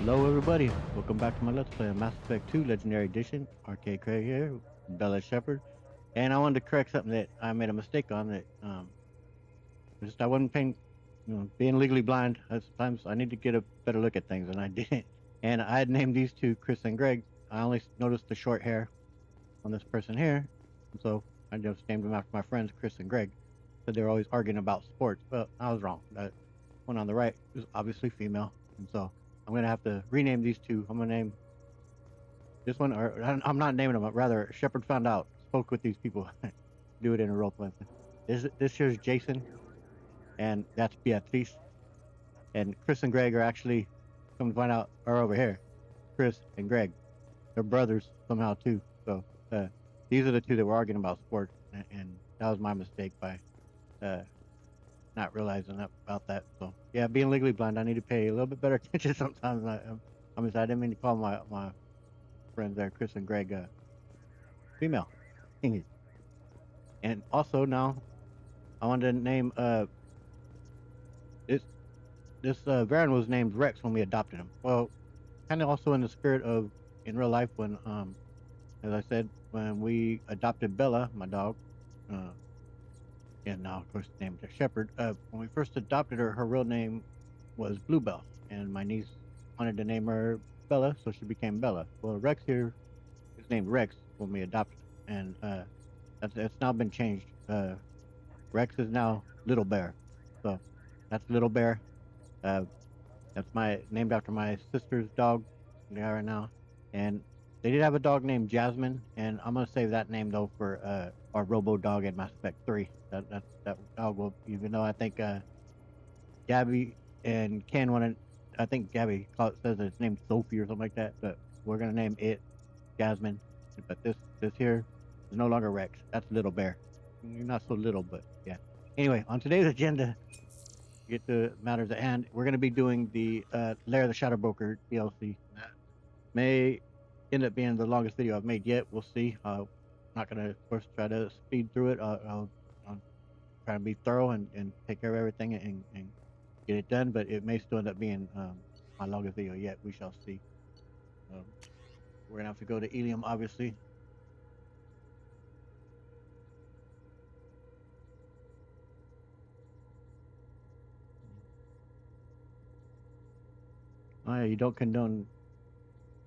Hello everybody, welcome back to my Let's Play of Mass Effect 2 Legendary Edition. Arcade Craig here, Bella Shepherd. And I wanted to correct something that I made a mistake on that just I wasn't paying being legally blind, sometimes I need to get a better look at things and I didn't. And I had named these two Chris and Greg. I only noticed the short hair on this person here. And so I just named them after my friends Chris and Greg. Said they were always arguing about sports. Well, I was wrong. That one on the right is obviously female. And so I'm gonna have to rename these two. I'm gonna name this one, or I'm not naming them. Rather, Shepard found out, spoke with these people, do it in a role play. This here's Jason, and that's Beatrice, and Chris and Greg are actually, come to find out, are over here. Chris and Greg, they're brothers somehow too. So these are the two that were arguing about sports, and that was my mistake by not realizing about that. So yeah, being legally blind, I need to pay a little bit better attention sometimes. I didn't mean to call my friends there, Chris and Greg, female. And also now, I wanted to name this Varen was named Rex when we adopted him. Well, kind of also in the spirit of in real life when as I said, when we adopted Bella, my dog, and now of course named her Shepherd. When we first adopted her, her real name was Bluebell, and my niece wanted to name her Bella, so she became Bella. Well, Rex here is named Rex when we adopted him, and that's now been changed. Rex is now Little Bear, so that's Little Bear. Uh, that's named after my sister's dog. Yeah, right now, and they did have a dog named Jasmine, and I'm gonna save that name though for our Robo dog in Mass Effect 3. That dog will, even though I think Gabby and Ken wanted, I think Gabby says it's named Sophie or something like that, but we're gonna name it Jasmine. But this here is no longer Rex. That's Little Bear. You're not so little, but yeah. Anyway, on today's agenda, get to matters at hand. We're gonna be doing the Lair the Shadow Broker DLC. That may end up being the longest video I've made yet. We'll see. I'm not gonna, of course, try to speed through it. I'll try to be thorough and take care of everything and get it done. But it may still end up being my longest video yet. We shall see. We're gonna have to go to Ilium, obviously. Oh yeah, you don't condone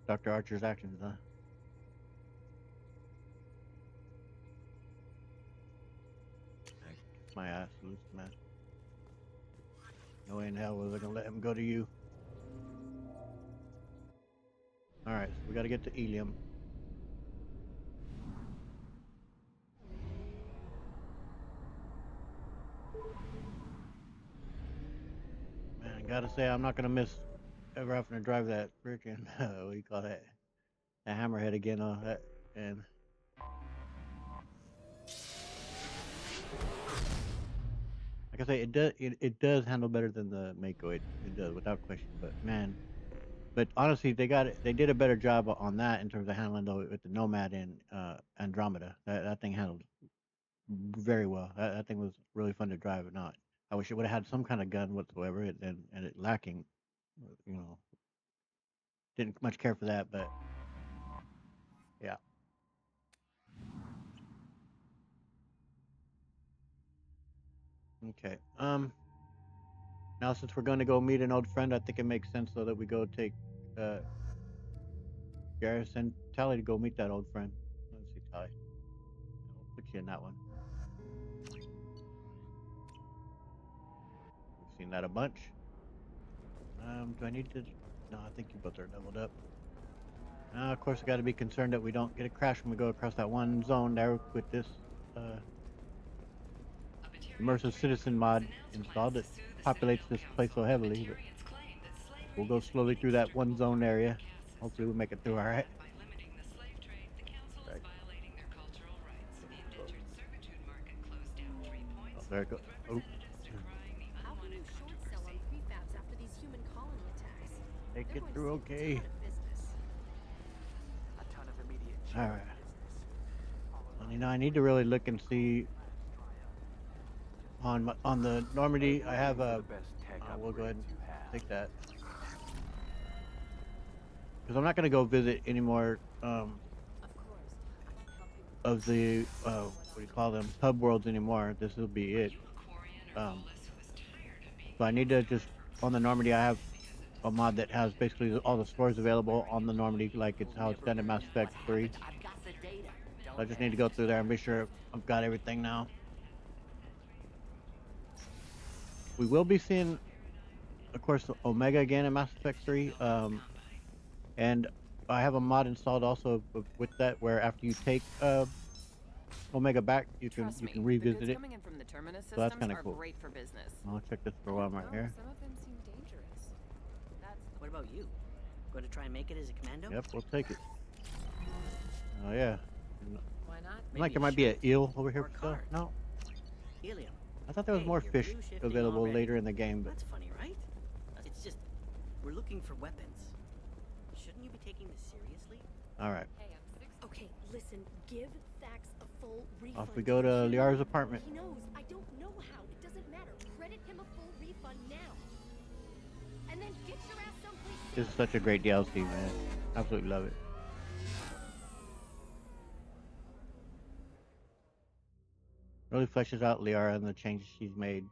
Dr. Archer's actions, huh? My ass loose, man. No way in hell was I gonna let him go to you. Alright, so we gotta get to Ilium. Man, I gotta say, I'm not gonna miss ever having to drive that freaking, what do you call that? The hammerhead again on that. And like I say, it does handle better than the Mako. It does, without question. But man, but honestly, they did a better job on that in terms of handling though with the Nomad and Andromeda. That thing handled very well. That thing was really fun to drive. Or not, I wish it would have had some kind of gun whatsoever, and it lacking. You know, didn't much care for that, but yeah. Okay. Now since we're going to go meet an old friend, I think it makes sense though that we go take Garrus and Tally to go meet that old friend. Let's see, Tally. I'll put you in that one. We've seen that a bunch. Do I need to? No, I think you both are leveled up. Of course, I got to be concerned that we don't get a crash when we go across that one zone there with this immersive citizen mod installed that populates this place so heavily. But we'll go slowly through that one zone area. Hopefully, we'll make it through all right. Right. Oh, there it goes. Oh. Make it through okay. All right. You know, I need to really look and see on the Normandy. I have a. We'll go ahead and take that. because I'm not gonna go visit any more Of course, I can help you with of research. the What what do you else would call you them, like? hub worlds anymore. This will be Are it. you a Quarian or Um, Volus who is tired of being so I the need to just star for on the Normandy. I have everything because it a doesn't mod that make has any basically sense? all the stores available Swearing on the Normandy, employee like it's You'll how it's never done in Mass forget Effect what 3. happened. I've got the data. So I Don't just need to go ask, through just there and be learn. sure I've got everything now. We will be seeing, of course, Omega again in Mass Effect 3. And I have a mod installed also with that where after you take Omega back, Trust you me, can the revisit goods it. coming in from the Terminus So that's systems kind of are cool. great for business. I'll check this for I a while don't right know, here. some of them seem dangerous. That's the What about you? Going to try and make it as a commando? Yep, we'll take it. Oh yeah. And Why not? like Maybe there a might be an shirt eel over here or a for sale. card. No, Helium. I thought there was Hey, more you're fish blue shifting available already. later in the game, but That's funny, right? It's just we're looking for weapons. Shouldn't you be taking this seriously? all right. Hey, I'm 6. Okay, listen, give Thax a full refund. Off we go to Liara's apartment. He knows. I don't know how. It doesn't matter. Credit him a full refund now. And then get your ass someplace safe. This is such a great DLC, man. Absolutely love it. Really fleshes out Liara and the changes she's made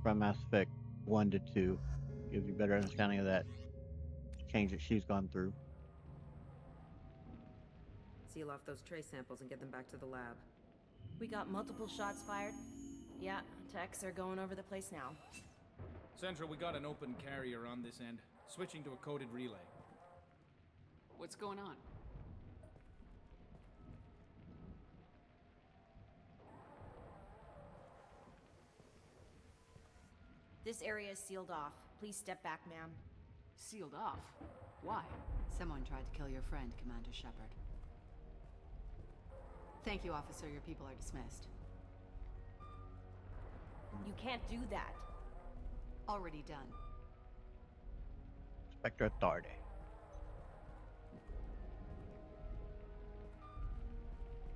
from Mass Effect 1 to 2. Gives you a better understanding of that change that she's gone through. Seal off those trace samples and get them back to the lab. We got multiple shots fired. Yeah, techs are going over the place now. Central, we got an open carrier on this end. Switching to a coded relay. What's going on? This area is sealed off. Please step back, ma'am. Sealed off. Why? Someone tried to kill your friend, Commander Shepard. Thank you, officer. Your people are dismissed. You can't do that. Already done. Spectre Authority.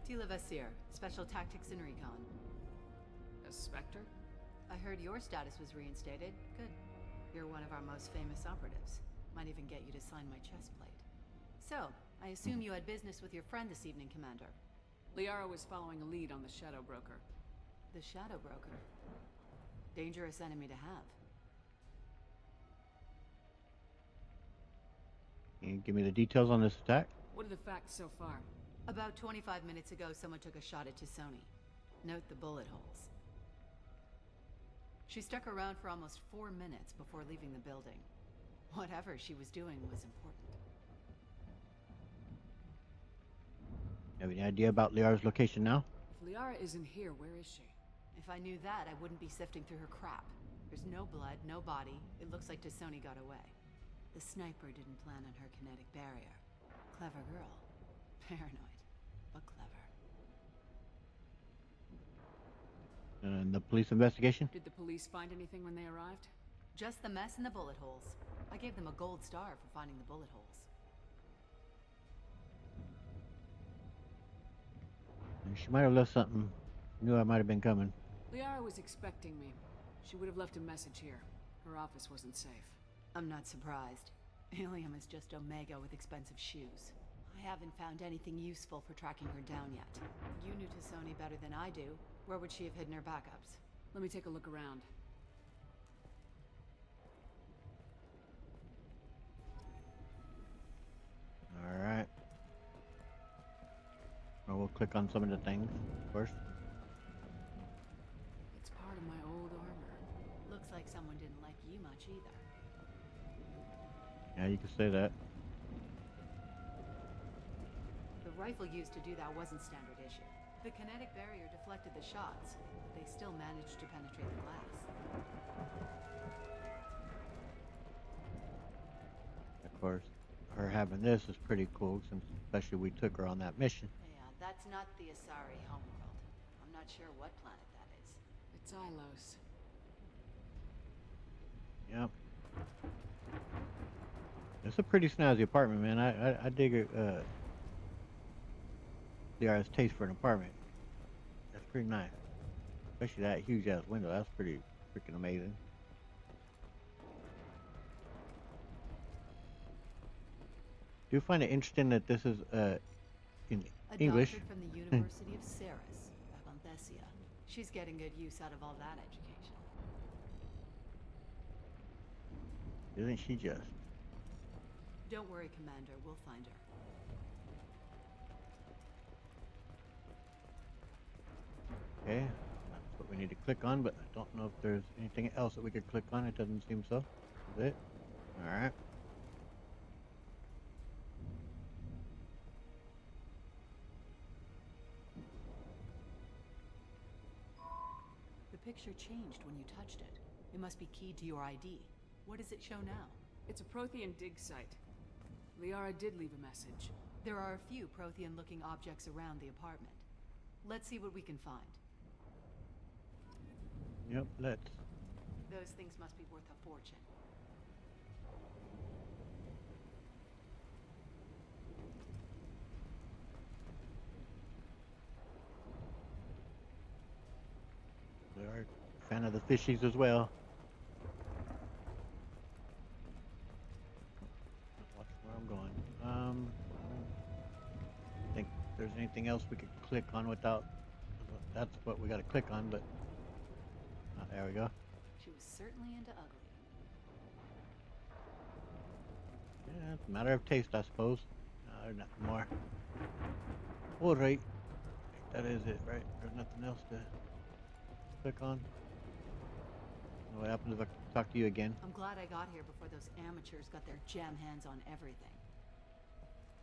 Tila Vasir, Special Tactics and Recon. A Spectre? I heard your status was reinstated. Good. You're one of our most famous operatives. Might even get you to sign my chest plate. So, I assume you had business with your friend this evening, Commander. Liara was following a lead on the Shadow Broker. The Shadow Broker. Dangerous enemy to have. Can you give me the details on this attack? What are the facts so far? About 25 minutes ago, someone took a shot at Tisoni. Note the bullet holes. She stuck around for almost 4 minutes before leaving the building. Whatever she was doing was important. Have any idea about Liara's location now? If Liara isn't here, where is she? If I knew that, I wouldn't be sifting through her crap. There's no blood, no body. It looks like Tisoni got away. The sniper didn't plan on her kinetic barrier. Clever girl. Paranoid, but clever. And the police investigation? Did the police find anything when they arrived? Just the mess and the bullet holes. I gave them a gold star for finding the bullet holes. She might have left something. Knew I might have been coming. Liara was expecting me. She would have left a message here. Her office wasn't safe. I'm not surprised. Helium is just Omega with expensive shoes. I haven't found anything useful for tracking her down yet. You knew Tisoni better than I do. Where would she have hidden her backups? Let me take a look around. Alright. Well, we'll click on some of the things first. It's part of my old armor. Looks like someone didn't like you much either. Yeah, you could say that. The rifle used to do that wasn't standard issue. The kinetic barrier deflected the shots, but they still managed to penetrate the glass. Of course, her having this is pretty cool, since especially we took her on that mission. Yeah, that's not the Asari homeworld. I'm not sure what planet that is. It's Ilos. Yep. It's a pretty snazzy apartment, man. I dig her, Liara's taste for an apartment. That's pretty nice. Especially that huge ass window. That's pretty freaking amazing. Do find it interesting that this is in A English. doctor from the University of Ceres, Avanthesia. She's getting good use out of all that education. Isn't she just? Don't worry, Commander. We'll find her. Okay, that's what we need to click on, but I don't know if there's anything else that we could click on. It doesn't seem so. Is it? Alright. The picture changed when you touched it. It must be keyed to your ID. What does it show now? It's a Prothean dig site. Liara did leave a message. There are a few Prothean-looking objects around the apartment. Let's see what we can find. Yep, let's. Those things must be worth a fortune. We are a fan of the fishies as well. Watch where I'm going. I think there's anything else we could click on without. That's what we got to click on, but there we go. She was certainly into ugly. Yeah, it's a matter of taste, I suppose. There's nothing more. All right, that is it, right? There's nothing else to click on. What happens if I talk to you again? I'm glad I got here before those amateurs got their jam hands on everything.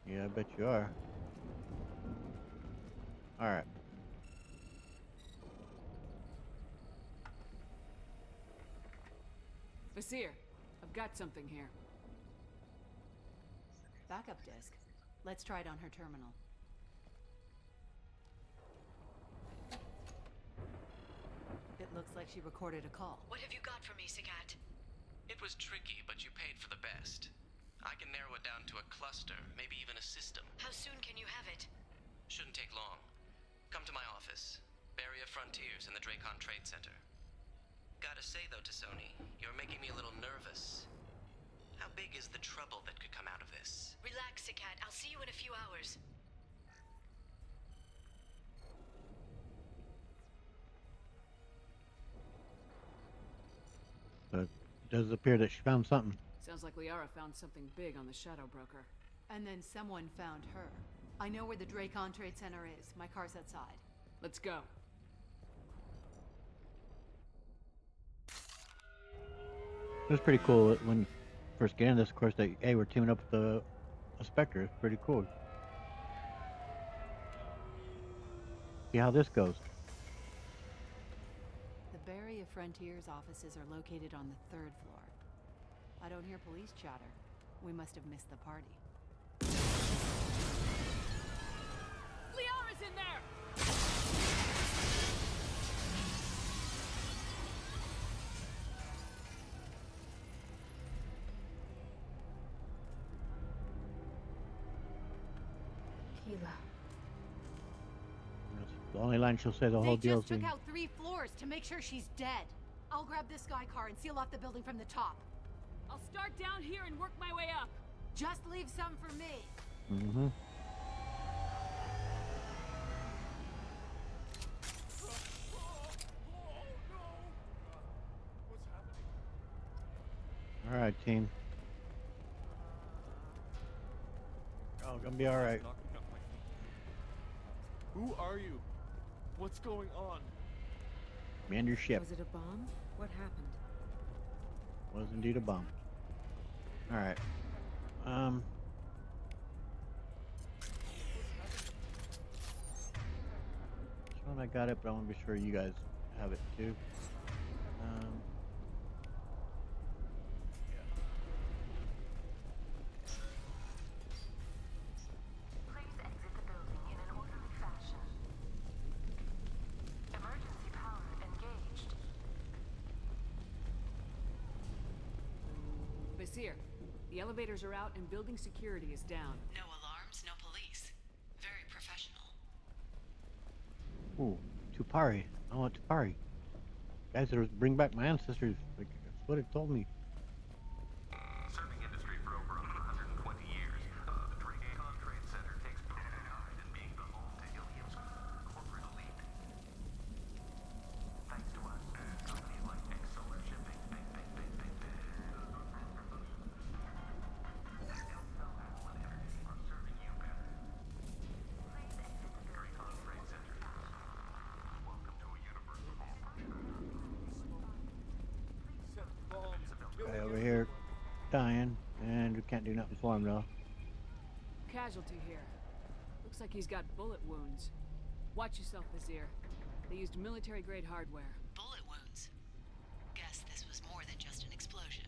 Yeah, I bet you are. Alright. Vasir, I've got something here. Backup disk. Let's try it on her terminal. It looks like she recorded a call. What have you got for me, Sagat? It was tricky, but you paid for the best. I can narrow it down to a cluster, maybe even a system. How soon can you have it? Shouldn't take long. Come to my office. Barrier Frontiers in the Dracon Trade Center. Gotta say though, Tassoni, you're making me a little nervous. How big is the trouble that could come out of this? Relax, Sagat. I'll see you in a few hours. But it does appear that she found something. Sounds like Liara found something big on the Shadow Broker. And then someone found her. I know where the Dracon Trade Center is. My car's outside. Let's go. It was pretty cool when you first get in this, of course, that, hey, we're teaming up with a Spectre. It's pretty cool. See how this goes. The Barrier Frontiers offices are located on the 3rd floor. I don't hear police chatter. We must have missed the party. Liara's in there! Keela. That's the only line she'll say the whole They deal. just took out 3 floors to make sure she's dead. I'll grab this sky car and seal off the building from the top. I'll start down here and work my way up. Just leave some for me. Mm-hmm. All right, team. Oh, gonna be all right. Who are you? What's going on? Man your ship. Was it a bomb? What happened? Was indeed a bomb. All right. This one I got it, but I want to be sure you guys have it too. Please exit the building in an orderly fashion. Emergency power engaged. Vasir, the elevators are out and building security is down. No alarms, no police. Very professional. Ooh, Tupari. I want Tupari. Guys, that was bring back my ancestors. Like, that's what it told me. Serving industry for over 120 years, the over here dying, and we can't do nothing for him though. Casualty here. Looks like he's got bullet wounds. Watch yourself, Vizier. They used military-grade hardware. Bullet wounds. Guess this was more than just an explosion.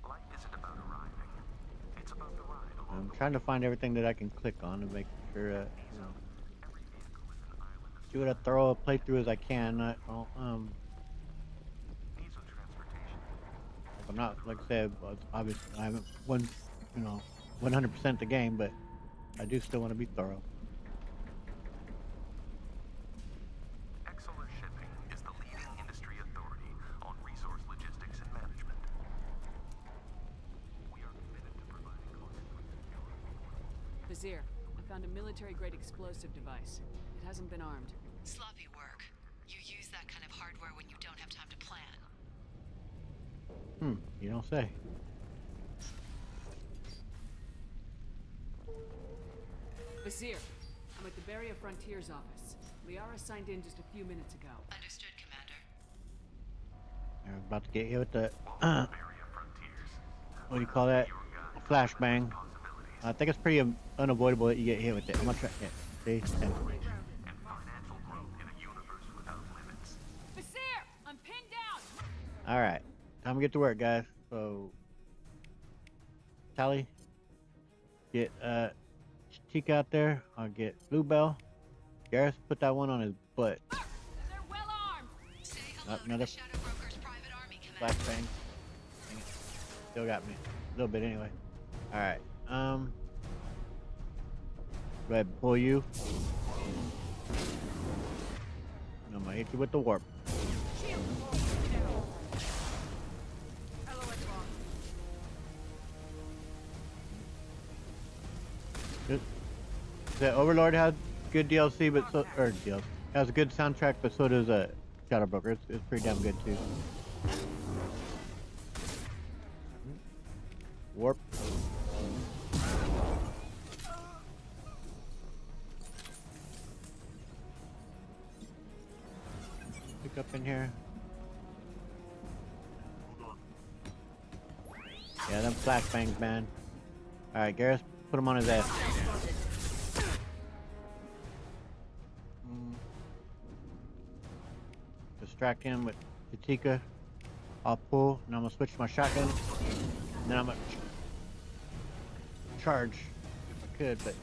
Life isn't about arriving. It's about the ride along I'm trying to find everything that I can click on to make sure that, you know, every vehicle is an island of do it a thorough playthrough as I can. needs of transportation. I'm not, like I said, obviously I haven't won, you know, 100% the game, but I do still want to be thorough. Excellent Shipping is the leading industry authority on resource logistics and management. We are committed to providing costly, secure, affordable. Vizier, I found a military-grade explosive device. It hasn't been armed. Sloppy work. You use that kind of hardware when you don't have time to plan. You don't say. Vizier, I'm at the Barrier Frontiers office. Liara signed in just a few minutes ago. Understood, Commander. I'm about to get hit with the, Area frontiers. what do you call that? Flashbang. I think it's pretty unavoidable that you get hit with it. I'm gonna try. Yeah, see? Yeah. And financial growth in a universe without limits. Vizier, I'm pinned down! All right, time to get to work, guys. So, Tally, get Chica out there. I'll get Bluebell. Gareth, put that one on his butt. They're well armed! Say hello to Another the Shadow Broker's private army, Commander. flashbang. Dang it. Still got me a little bit anyway. All right. Go ahead, pull you. And I'm gonna hit you with the warp. Good. The Overlord had good DLC, but so or DLC has a good soundtrack, but so does Shadow Broker. It's pretty damn good too. Warp. Pick up in here. Yeah, them flashbangs, man. All right, Garrus, put him on his ass. Distract him with Katika. I'll pull, and I'm gonna switch to my shotgun. And then I'm gonna charge if I could, but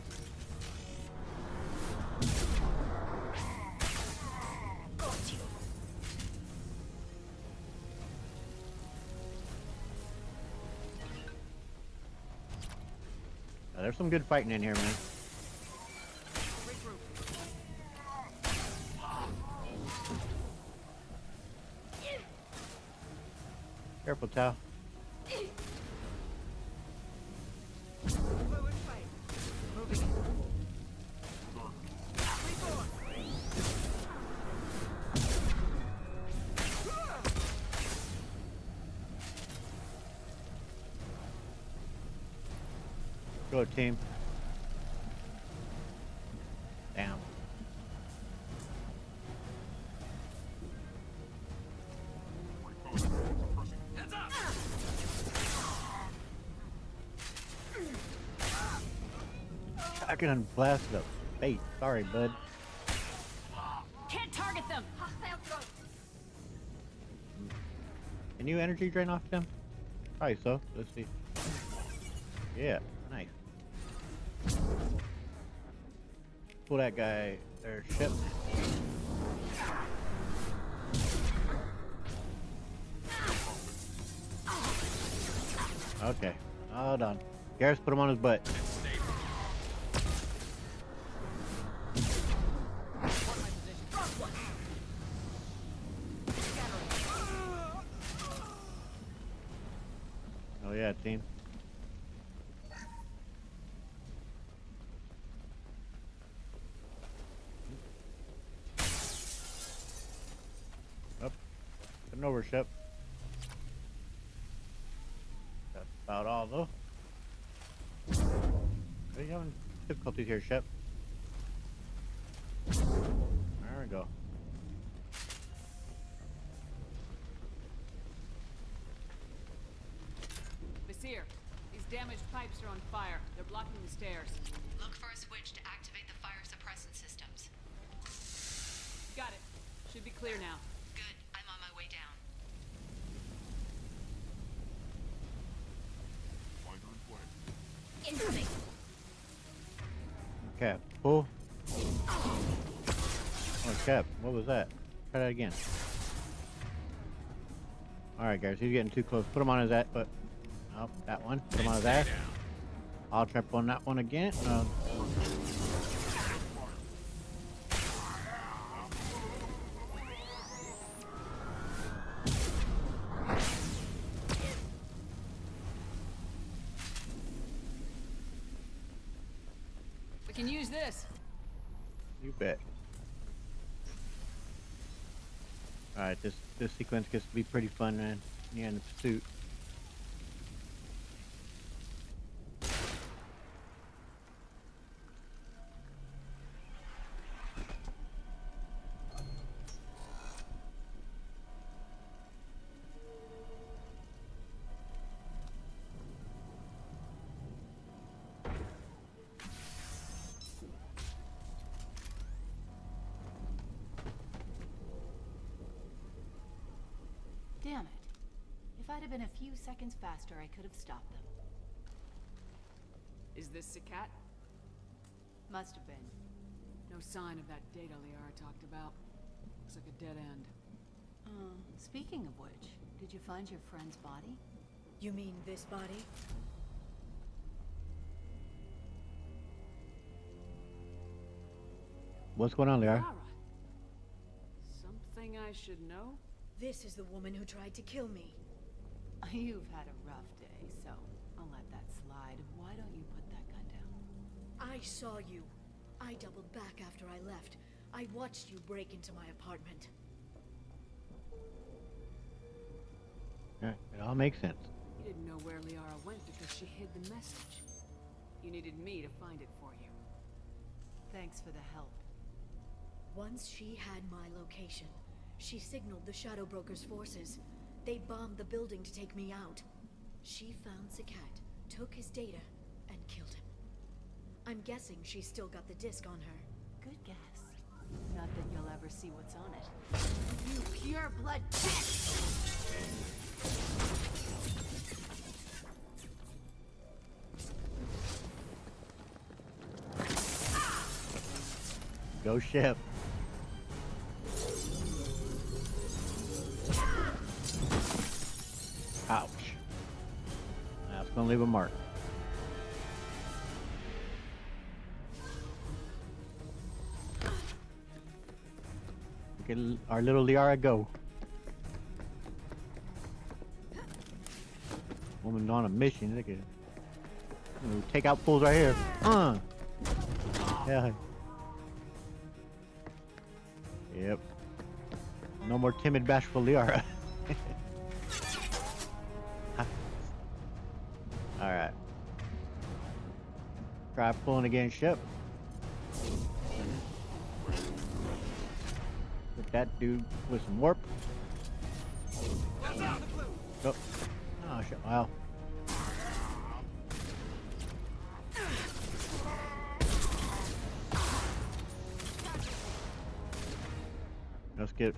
there's some good fighting in here, man. Careful, Tao. Go, team. Damn. I can blast the face. Sorry, bud. Can't target them! Can you energy drain off them? Probably so. Let's see. Yeah, nice. Pull that guy, their ship. Okay, hold on. Garrus, put him on his butt. Oh yeah, team. Up. An overship. About all though. Are you having difficulties here, Shep? There we go. Vizier, these damaged pipes are on fire. They're blocking the stairs. Look for a switch to activate the fire suppressant systems. Got it. Should be clear now. Good. I'm on my way down. Incoming. Okay, pull. Oh, Cap, what was that? Try that again. Alright, guys, he's getting too close. Put him on his ass, but... Oh, that one. Put him on his ass. I'll trip on that one again. We can use this. You bet. Alright, this sequence gets to be pretty fun, man. Yeah, in the pursuit. Damn it. If I'd have been a few seconds faster, I could have stopped them. Is this the cat? Must have been. No sign of that data Liara talked about. Looks like a dead end. Speaking of which, did you find your friend's body? You mean this body? What's going on, Lair? Liara. Something I should know? This is the woman who tried to kill me. You've had a rough day, so I'll let that slide. Why don't you put that gun down? I saw you. I doubled back after I left. I watched you break into my apartment. Yeah, it all makes sense. You didn't know where Liara went because she hid the message. You needed me to find it for you. Thanks for the help. Once she had my location, she signaled the Shadow Broker's forces. They bombed the building to take me out. She found Zakat, took his data, and killed him. I'm guessing she's still got the disc on her. Good guess. Not that you'll ever see what's on it. You pure blood pest! Go ship. Ouch. That's gonna leave a mark. Look at our little Liara go. Woman on a mission. Look at it. Take out fools right here. Yeah. Yep. No more timid, bashful Liara. Alright. Try pulling against ship. Hit that dude with some warp. Oh, oh shit. Wow. Let's get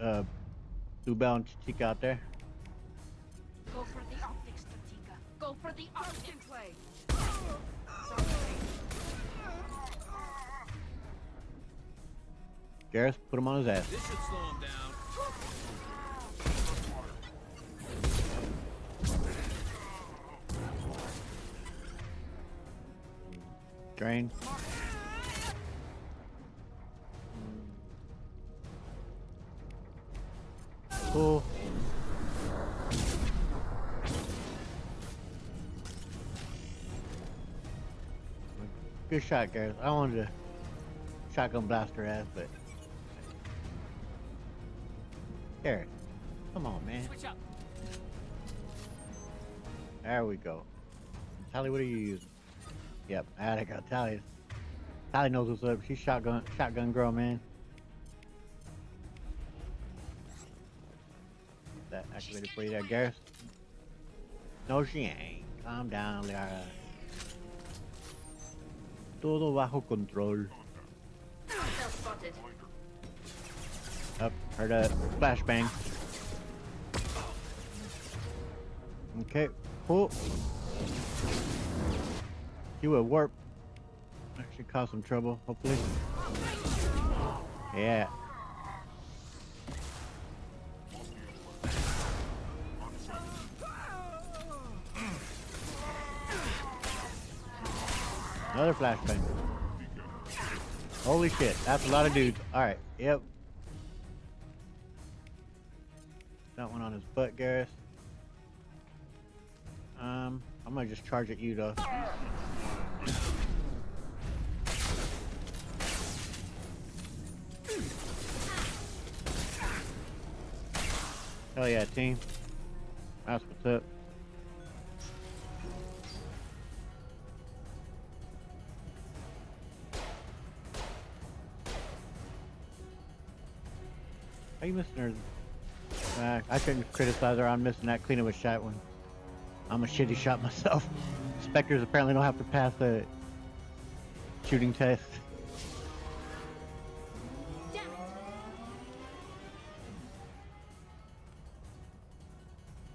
Lubel and Chica out there. Go for the optics, Tatika. Go for the optics. Play. Gareth, put him on his ass. This should slow him down. Drain. Cool. Good shot, Gareth. I wanted to shotgun blast her ass, but Gareth, come on, man. Switch up. There we go. Tally, what are you using? Yep, I got Tally. Tally knows what's up. She's shotgun girl, man. That activated for you there, Garrus. No, she ain't. Calm down, Lair. Todo bajo control. Up, heard a flashbang. Okay, cool. You will warp. That should cause some trouble, hopefully. Yeah. Another flashbang. Holy shit, that's a lot of dudes. Alright, yep. That one on his butt, Garrus. I'm gonna just charge at you though. Hell yeah, team. That's what's up. How you missing her? I shouldn't criticize her on missing that clean of a shot one. I'm a shitty shot myself. Spectres apparently don't have to pass a shooting test. Damn it.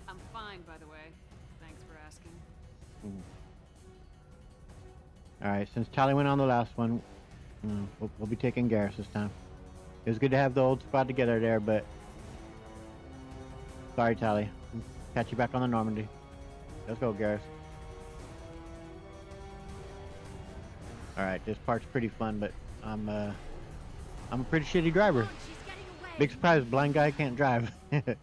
I'm fine, by the way. Thanks for asking. Alright, since Tally went on the last one, we'll be taking Garrus this time. It was good to have the old squad together there, but... Sorry, Tally. Catch you back on the Normandy. Let's go, Garrus. Alright, this part's pretty fun, but I'm a pretty shitty driver. Big surprise, blind guy can't drive. But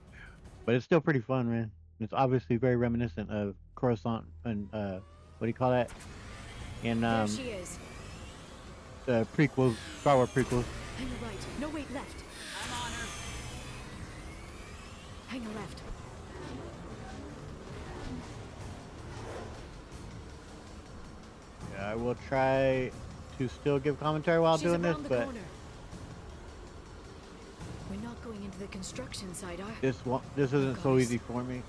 it's still pretty fun, man. It's obviously very reminiscent of Coruscant and, what do you call that? In, There she is. the prequels, Star Wars prequels. Hang a right. No, wait, left. I'm on her. Hang a left. Yeah, I will try to still give commentary while She's doing this, around the but corner. We're not going into the construction site, are this isn't so easy for me.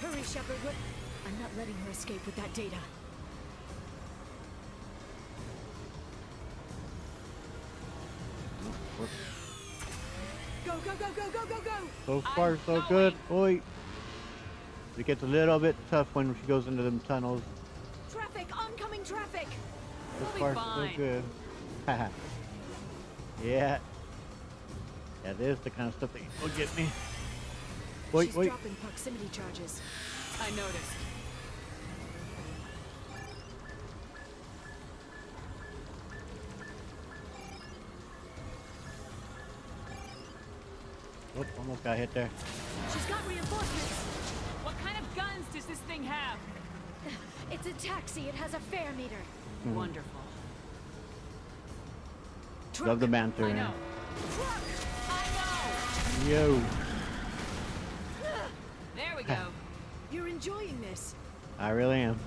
Hurry, Shepard. I'm not letting her escape with that data. Go, go, go, go, go, go, go! So far, so good. Oi. It gets a little bit tough when she goes into them tunnels. Traffic! Oncoming traffic! So We'll far, be so fine. good. Haha. Yeah. Yeah, this is the kind of stuff that will get me. Wait, She's wait. dropping proximity charges. I noticed. Oop, almost got hit there. She's got reinforcements! What kind of guns does this thing have? It's a taxi. It has a fare meter. Wonderful. Truck. Love the banter. I man. know. Truck! I know! Yo. There we go. You're enjoying this. I really am.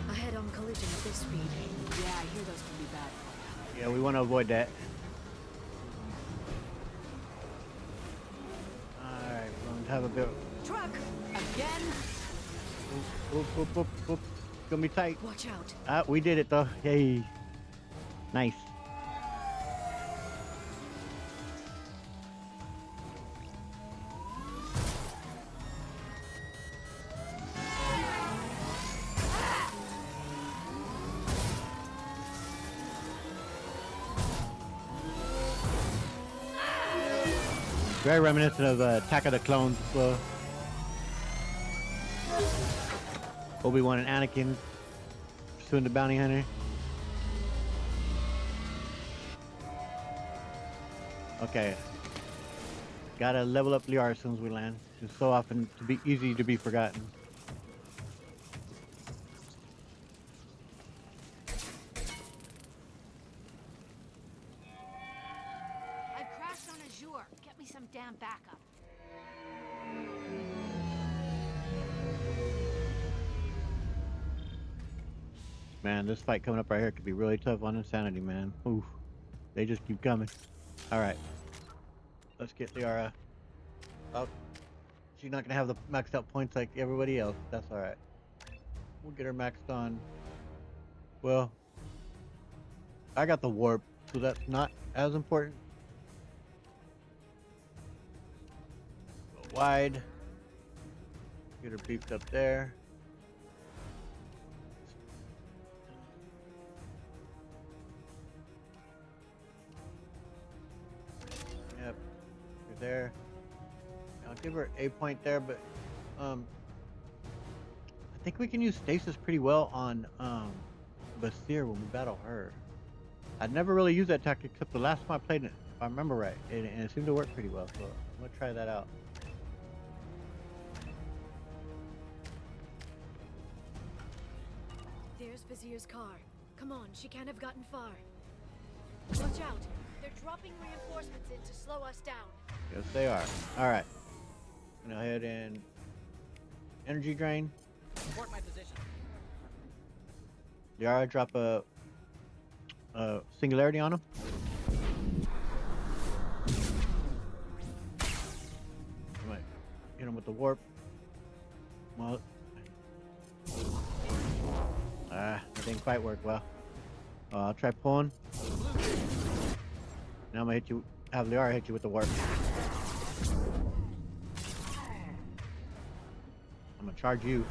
A head-on collision at this speed. Yeah, I hear those can be bad for you. Yeah, we want to avoid that. Alright, we're going to have a bit. Truck! Again? Oop, oop, oop, oop. It's gonna be tight. Watch out. Ah, we did it though. Yay. Nice. Very reminiscent of Attack of the Clones as well. Obi-Wan and Anakin pursuing the bounty hunter. Okay. Gotta level up Lair as soon as we land. It's so often to be easy to be forgotten. I've crashed on Azure. Get me some damn backup. Man, this fight coming up right here could be really tough on Insanity, man. Oof. They just keep coming. Alright. Let's get Liara. Oh. She's not gonna have the maxed out points like everybody else. That's alright. We'll get her maxed on. Well, I got the warp, so that's not as important. Go wide. Get her beefed up there. Yep. You're there. I'll give her a point there, but I think we can use stasis pretty well on Basir when we battle her. I'd never really used that tactic except the last time I played it, if I remember right, and it seemed to work pretty well. So I'm gonna try that out. There's Vizier's car. Come on, she can't have gotten far. Watch out! They're dropping reinforcements in to slow us down. Yes, they are. All right. Go ahead and energy drain. Support my position. Yara, drop a singularity on him. Right. Hit him with the warp. Well, that didn't quite work well. I'll try pulling. Now I'm gonna hit you. Have Liara hit you with the warp. I'm gonna charge you.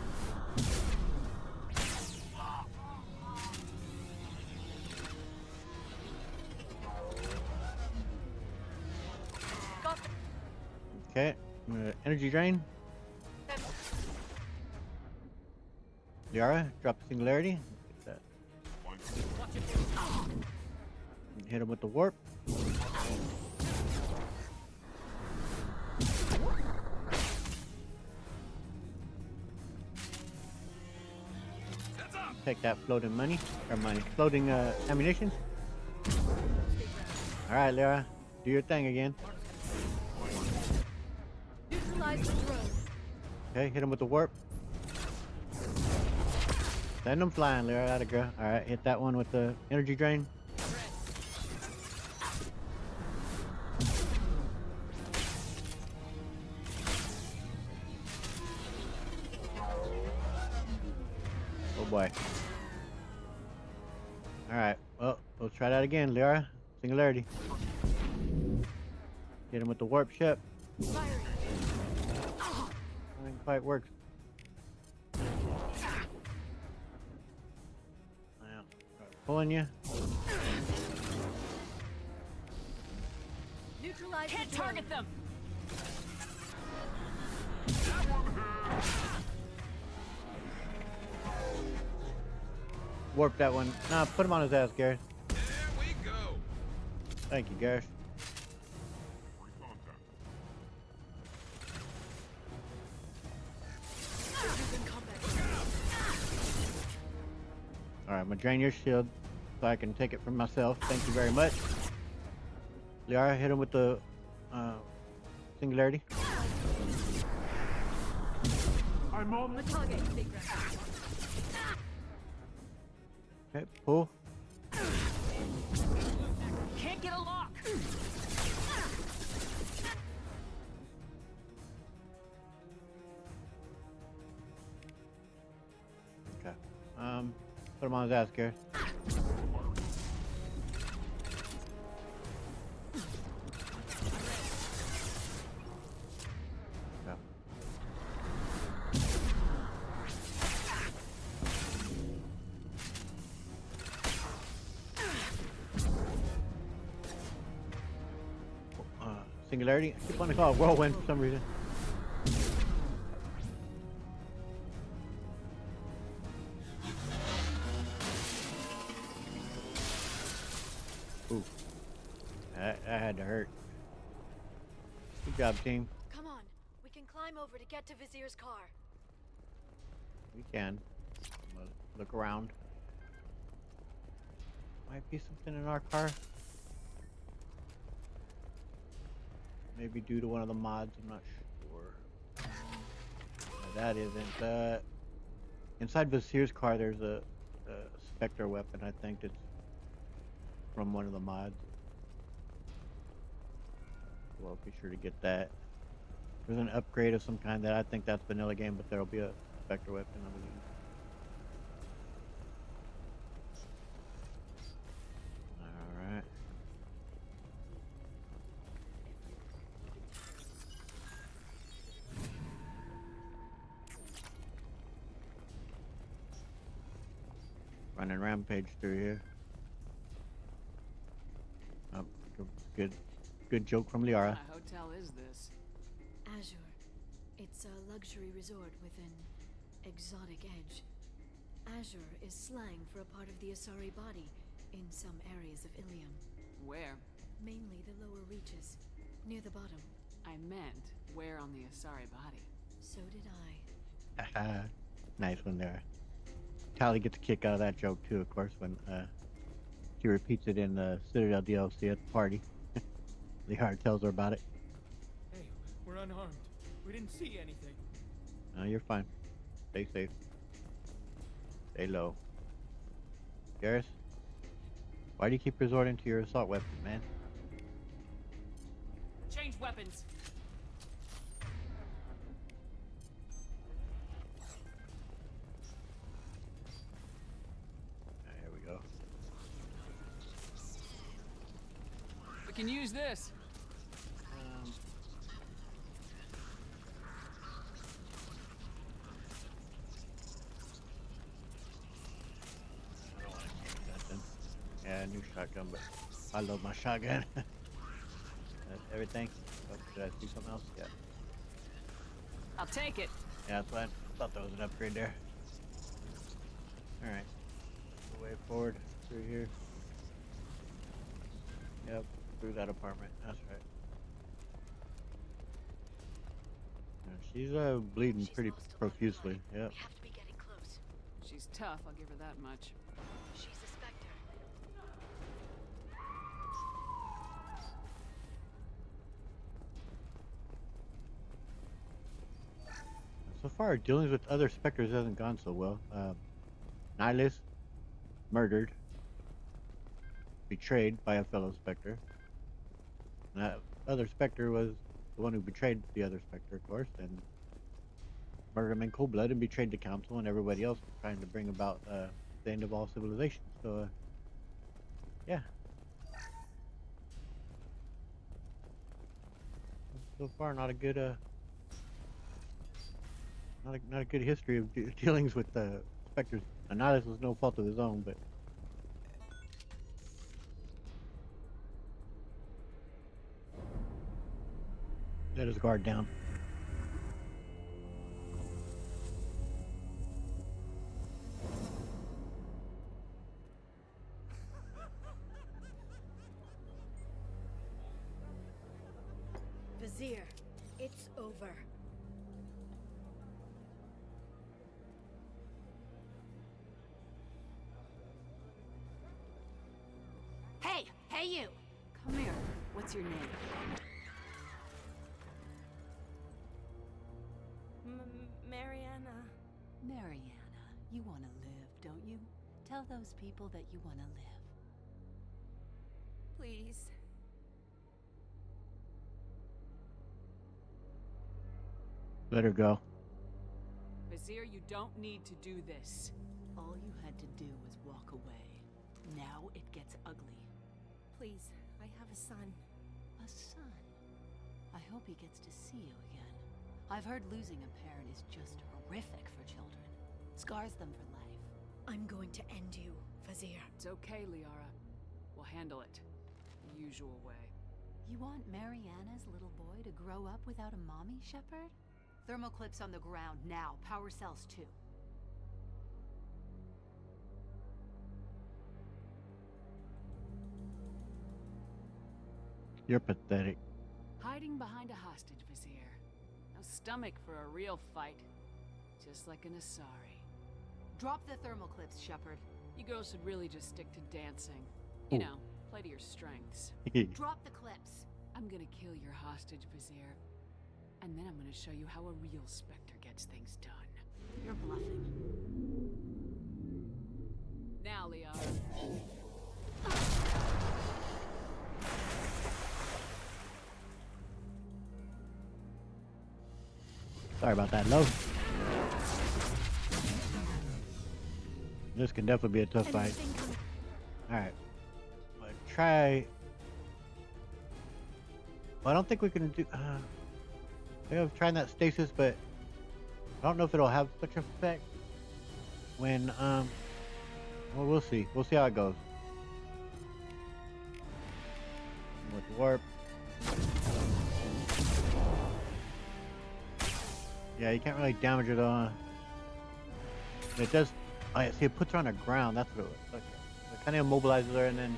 Okay, I'm gonna energy drain. Liara, drop a singularity. Get that. Hit him with the warp. Take that floating money, or money, floating ammunition. All right, Liara, do your thing again. Neutralize the drone. Okay, hit him with the warp. Send him flying, Liara. Atta girl. All right, hit that one with the energy drain. Oh boy. All right. Well, let's try that again, Liara. Singularity. Hit him with the warp ship. Firing. Doesn't quite work. Now, pulling you. Neutralize Can't the drone. target them! Warp that one. Nah, put him on his ass, Gareth. There we go. Thank you, Gareth. Alright, I'm gonna drain your shield so I can take it from myself. Thank you very much. Liara, hit him with the singularity. I'm on the target. Okay, pull. Can't get a lock! Okay. Put him on his ass, Gareth. Okay. Singularity. I keep wanting to call it whirlwind for some reason. Ooh. That had to hurt. Good job, team. Come on, we can climb over to get to Vizier's car. We can. I'm gonna look around. Might be something in our car. maybe due to one of the mods. I'm not sure. That isn't. Inside Vazir's car, there's a Spectre weapon. I think it's from one of the mods. Well, be sure to get that. There's an upgrade of some kind that I think that's vanilla game, but there'll be a Spectre weapon, I believe. Alright. Running rampage through here. Oh, good joke from Liara. What kind of hotel is this? Azure. It's a luxury resort with an exotic edge. Azure is slang for a part of the Asari body in some areas of Ilium. Where? Mainly the lower reaches, near the bottom. I meant, where on the Asari body? So did I. Nice one there. Tally gets a kick out of that joke too, of course, when she repeats it in the Citadel DLC at the party. Liara tells her about it. Hey, we're unarmed. We didn't see anything. No, you're fine. Stay safe. Stay low. Garrus, why do you keep resorting to your assault weapon, man? Change weapons! There we go. We can use this! Yeah, new shotgun, but I love my shotgun. That's everything. Oh, did I see something else? Yeah. I'll take it. Yeah, that's what I thought there was an upgrade there. Alright. The way forward through here. Yep, through that apartment. That's right. Yeah, she's bleeding pretty profusely. Yep. We have to be getting close. She's tough, I'll give her that much. She's a Spectre. So far, dealings with other Spectres hasn't gone so well. Nihilus, murdered, betrayed by a fellow Spectre. And that other Spectre was the one who betrayed the other Spectre, of course, and murdered him in cold blood and betrayed the Council and everybody else trying to bring about the end of all civilization. So, yeah. So far, not a good not a good history of dealings with Spectres. And Nihilus was no fault of his own, but let his guard down. Vazir, it's over. Hey you! Come here. What's your name? Mariana. Mariana, you want to live, don't you? Tell those people that you want to live. Please. Let her go. Vazir, you don't need to do this. All you had to do was walk away. Now it gets ugly. Please, I have a son. A son? I hope he gets to see you again. I've heard losing a parent is just horrific for children. Scars them for life. I'm going to end you, Vazir. It's okay, Liara. We'll handle it. The usual way. You want Mariana's little boy to grow up without a mommy, Shepard? Thermal clips on the ground now. Power cells too. You're pathetic. Hiding behind a hostage, Vazir. No stomach for a real fight. Just like an Asari. Drop the thermal clips, Shepard. You girls should really just stick to dancing. You know, play to your strengths. Drop the clips. I'm gonna kill your hostage, Vizier. And then I'm gonna show you how a real Spectre gets things done. You're bluffing. Now, Liara. Sorry about that, love. This can definitely be a tough fight. Alright. Try. Well, I don't think we can do. Maybe I'm trying that stasis, but I don't know if it'll have such an effect when. Well, we'll see. We'll see how it goes. With warp. Yeah, you can't really damage it on. It does. I see. It puts her on the ground. That's what it was. Okay. It kind of immobilizes her and then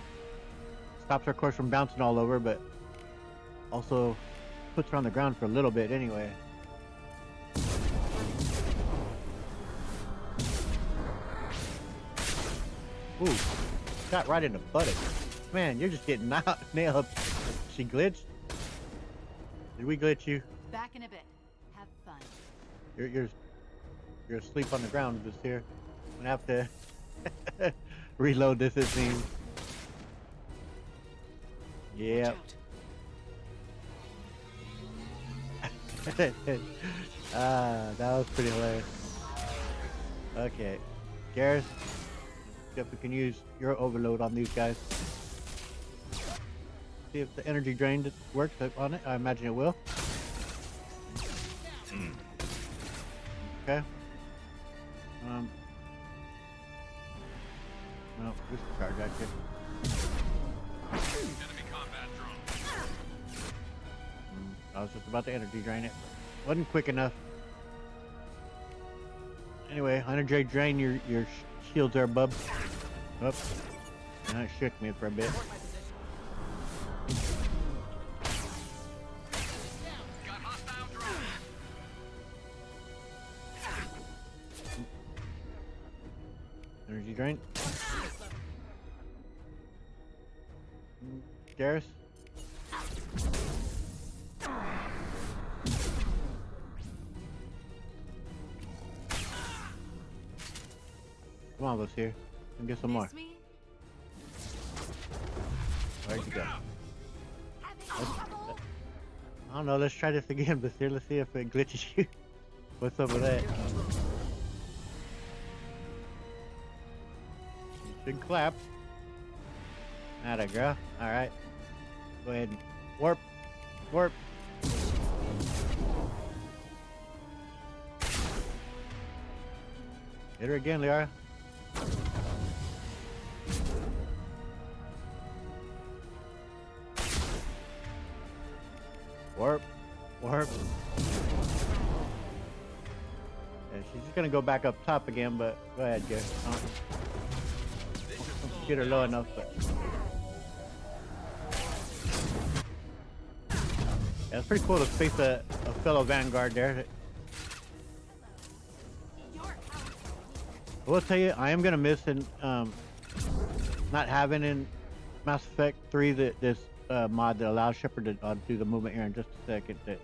stops her course from bouncing all over, but also puts her on the ground for a little bit anyway. Ooh, got right in the buttock. Man, you're just getting nailed. She glitched? Did we glitch you? Back in a bit. Have fun. You're asleep on the ground just here. I'm gonna have to reload this, it seems. Yep. That was pretty hilarious. Okay. Garrus, see if we can use your overload on these guys. See if the energy drain works on it. I imagine it will. Okay. No, just charge actually. Enemy combat drone. I was just about to energy drain it. Wasn't quick enough. Anyway, energy drain your shields there, bub. Up. And it shook me for a bit. Got hostile drone. Energy drain. Garrus. Come on, let's here. And get some more. Where'd you go? I don't know. Let's try this again, but here, let's see if it glitches you. What's up with that? Should clap. Atta girl. All right. Go ahead and warp. Warp. Hit her again, Liara. Warp. Warp. Yeah, she's just gonna go back up top again, but go ahead, Gary. Get her low enough, but yeah, it's pretty cool to face a fellow Vanguard there. I will tell you, I am gonna miss not having in Mass Effect 3 this mod that allows Shepard to do the movement here in just a second. That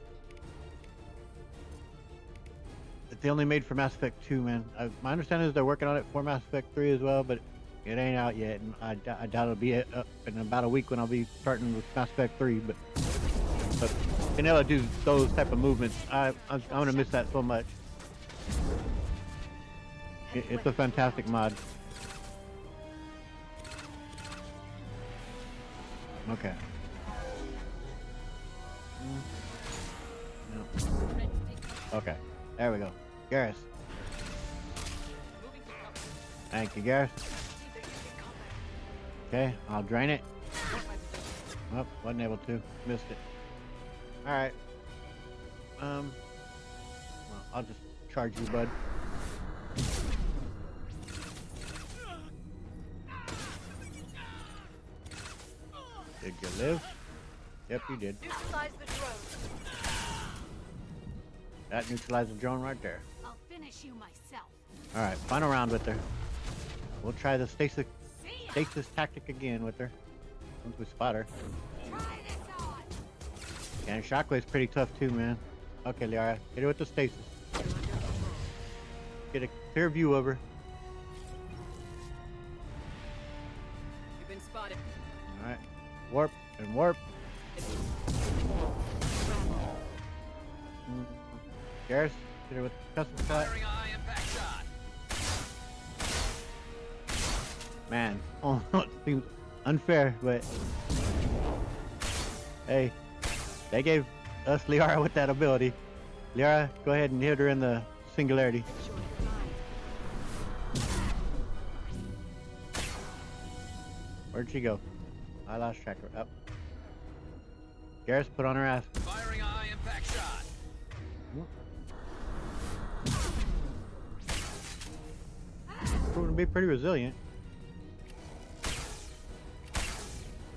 they only made for Mass Effect 2, man. My understanding is they're working on it for Mass Effect 3 as well, but it ain't out yet, and I doubt it'll be up in about a week when I'll be starting with Mass Effect 3. But being able to do those type of movements, I'm gonna miss that so much. It's a fantastic mod. Okay. No. Okay. There we go. Garrus. Thank you, Garrus. Okay, I'll drain it. Oh, wasn't able to. Missed it. Alright. Well, I'll just charge you, bud. Did you live? Yep, you did. Neutralize the drone. That neutralized the drone right there. I'll finish you myself. Alright, final round with her. We'll try the stasis tactic again with her. Once we spot her. Try this on. And Shockwave's pretty tough too, man. Okay, Liara, hit her with the stasis. Get a clear view of her. You've been spotted. All right, warp and warp. Garrus, hit her with the custom shot. Man, oh, it seems unfair, but hey, they gave us Liara with that ability. Liara, go ahead and hit her in the singularity. Where'd she go? I lost track of her. Up. Garrus, put on her ass. Firing a high impact shot. Proving to be pretty resilient.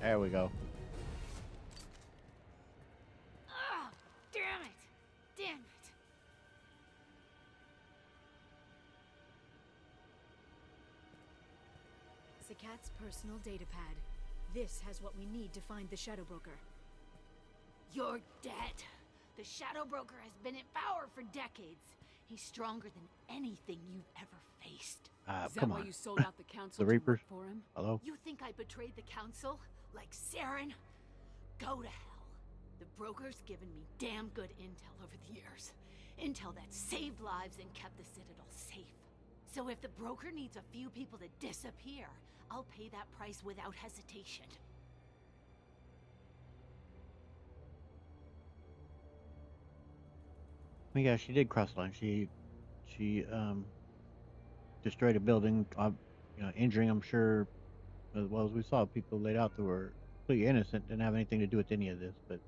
There we go. Oh, damn it! Damn it! Sakat's personal data pad. This has what we need to find the Shadow Broker. You're dead. The Shadow Broker has been in power for decades. He's stronger than anything you've ever faced. Is that Come why on. you sold out the council The to work Reapers. for him? Hello? You think I betrayed the Council? Like Saren? Go to hell. The Broker's given me damn good intel over the years. Intel that saved lives and kept the Citadel safe. So if the Broker needs a few people to disappear, I'll pay that price without hesitation. Yeah, she did cross the line. She destroyed a building, injuring, I'm sure, as well as we saw people laid out that were completely innocent, didn't have anything to do with any of this. But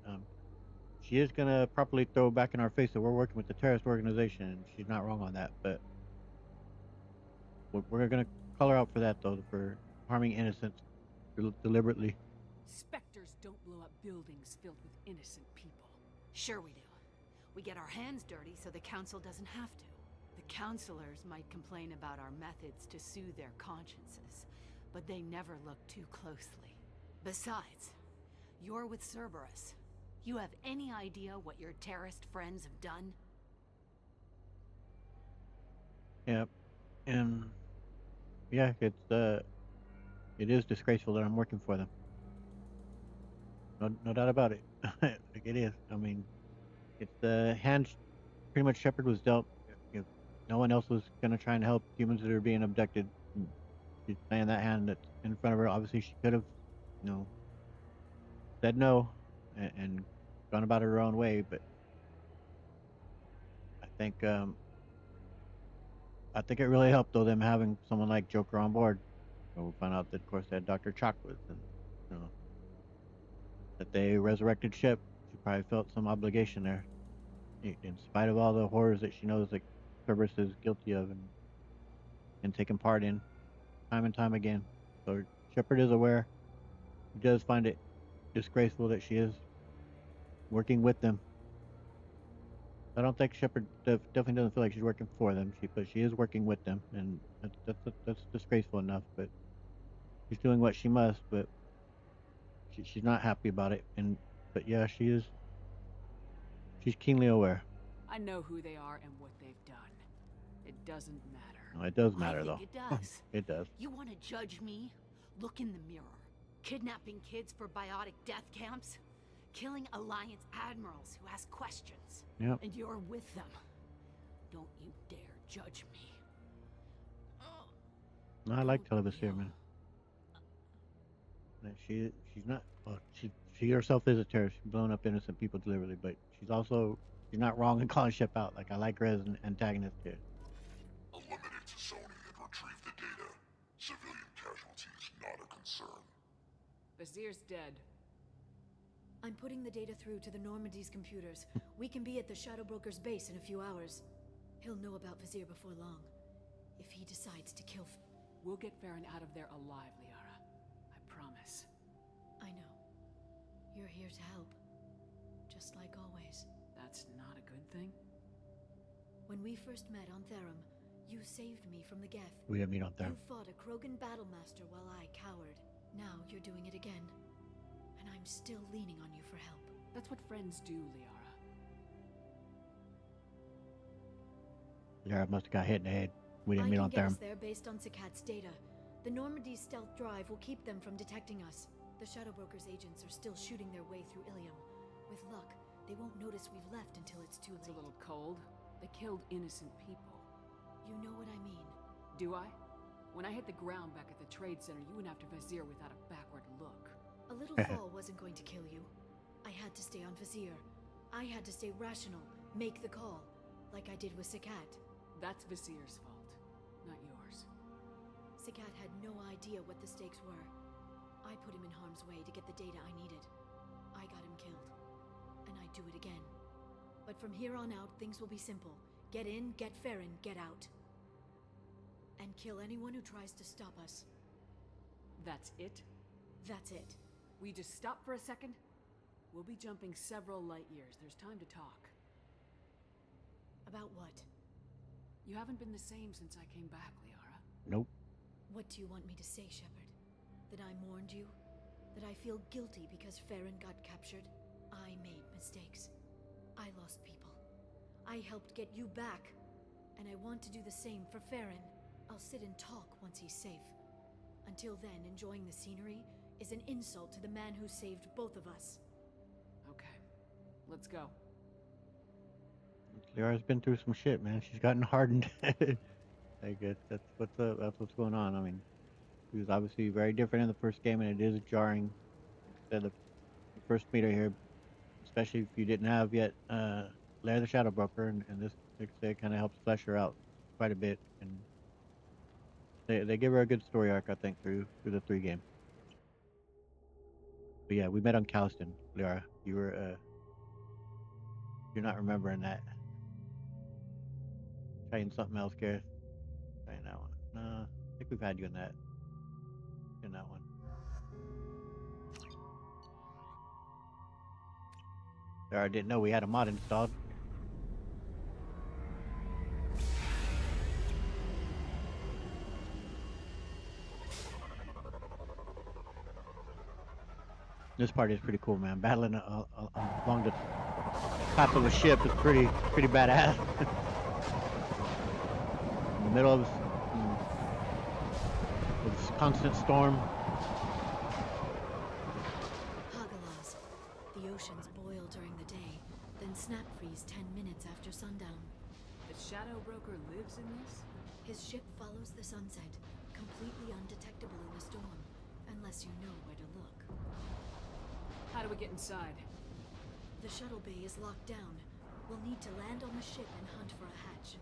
she is gonna properly throw back in our face that we're working with the terrorist organization, and she's not wrong on that. But we're gonna call her out for that, though, for harming innocents deliberately. Spectres don't blow up buildings filled with innocent people. Sure we do. We get our hands dirty so the Council doesn't have to. The Councilors might complain about our methods to soothe their consciences, but they never look too closely. Besides, you're with Cerberus. You have any idea what your terrorist friends have done? Yep, and yeah, it is disgraceful that I'm working for them. No doubt about it. Like it is. I mean, it's the hand pretty much Shepard was dealt. If no one else was gonna try and help humans that are being abducted, she's playing that hand that's in front of her. Obviously, she could have, said no and gone about her own way. But I think it really helped though them having someone like Joker on board. We found out that, of course, they had Dr. Chocolates, and that they resurrected Shep. She probably felt some obligation there, in spite of all the horrors that she knows that Cerberus is guilty of and taking part in time and time again. So Shepard is aware. He does find it disgraceful that she is working with them. I don't think Shepard definitely doesn't feel like she's working for them. But she is working with them, and that's disgraceful enough. But she's doing what she must. But she's not happy about it. But yeah, she's keenly aware. I know who they are and what they've done. It doesn't matter. No, it does matter, I think though. it does. It does. You want to judge me? Look in the mirror. Kidnapping kids for biotic death camps? Killing Alliance admirals who ask questions. Yep. And you're with them. Don't you dare judge me. No, I like Televisier, man. She's not. Well, she herself is a terrorist. She's blown up innocent people deliberately, but she's not wrong in calling Shep out. Like, I like her as an antagonist here. Eliminate Sony and retrieve the data. Civilian casualties not a concern. Vazir's dead. I'm putting the data through to the Normandy's computers. We can be at the Shadow Broker's base in a few hours. He'll know about Vazir before long. If he decides to kill... We'll get Farron out of there alive, Liara. I promise. I know. You're here to help. Just like always. That's not a good thing? When we first met on Therum, you saved me from the Geth. We didn't meet on Therum. You fought a Krogan battlemaster while I cowered. Now you're doing it again. And I'm still leaning on you for help. That's what friends do, Liara. Liara must have got hit in the head. We didn't I meet can on get us Therum. there based on Sakat's data. The Normandy's stealth drive will keep them from detecting us. The Shadow Broker's agents are still shooting their way through Ilium. With luck, they won't notice we've left until it's too late. It's a little cold. They killed innocent people. You know what I mean. Do I? When I hit the ground back at the trade center, you went after Vizier without a backward look. A little fall wasn't going to kill you. I had to stay on Vizier. I had to stay rational, make the call, like I did with Sakat. That's Vizier's fault, not yours. Sakat had no idea what the stakes were. I put him in harm's way to get the data I needed. I got him killed. And I'd do it again. But from here on out, things will be simple. Get in, get Farron, get out. And kill anyone who tries to stop us. That's it? That's it. We just stop for a second? We'll be jumping several light years. There's time to talk. About what? You haven't been the same since I came back, Liara. Nope. What do you want me to say, Shepard? That I mourned you? That I feel guilty because Farron got captured? I made mistakes. I lost people. I helped get you back. And I want to do the same for Farron. I'll sit and talk once he's safe. Until then, enjoying the scenery is an insult to the man who saved both of us. Okay, let's go. Liara's been through some shit, man. She's gotten hardened. I guess that's what's up. That's what's going on. I mean, she was obviously very different in the first game, and it is jarring. Like I said, the first meter here, especially if you didn't have yet Lair the Shadow Broker, and this, like I say, kind of helps flesh her out quite a bit, and they give her a good story arc, I think, through the 3 games. But yeah, we met on Caliston, Liara. You're not remembering that. Trying something else, Gareth. Trying that one. No, I think we've had you in that. In that one. There, I didn't know we had a mod installed. This part is pretty cool, man. Battling along the top of a ship is pretty badass. In the middle of this constant storm. Hagalas. The oceans boil during the day, then snap freeze 10 minutes after sundown. The Shadow Broker lives in this? His ship follows the sunset, completely undetectable in a storm, unless you know where to look. How do we get inside? The shuttle bay is locked down. We'll need to land on the ship and hunt for a hatch.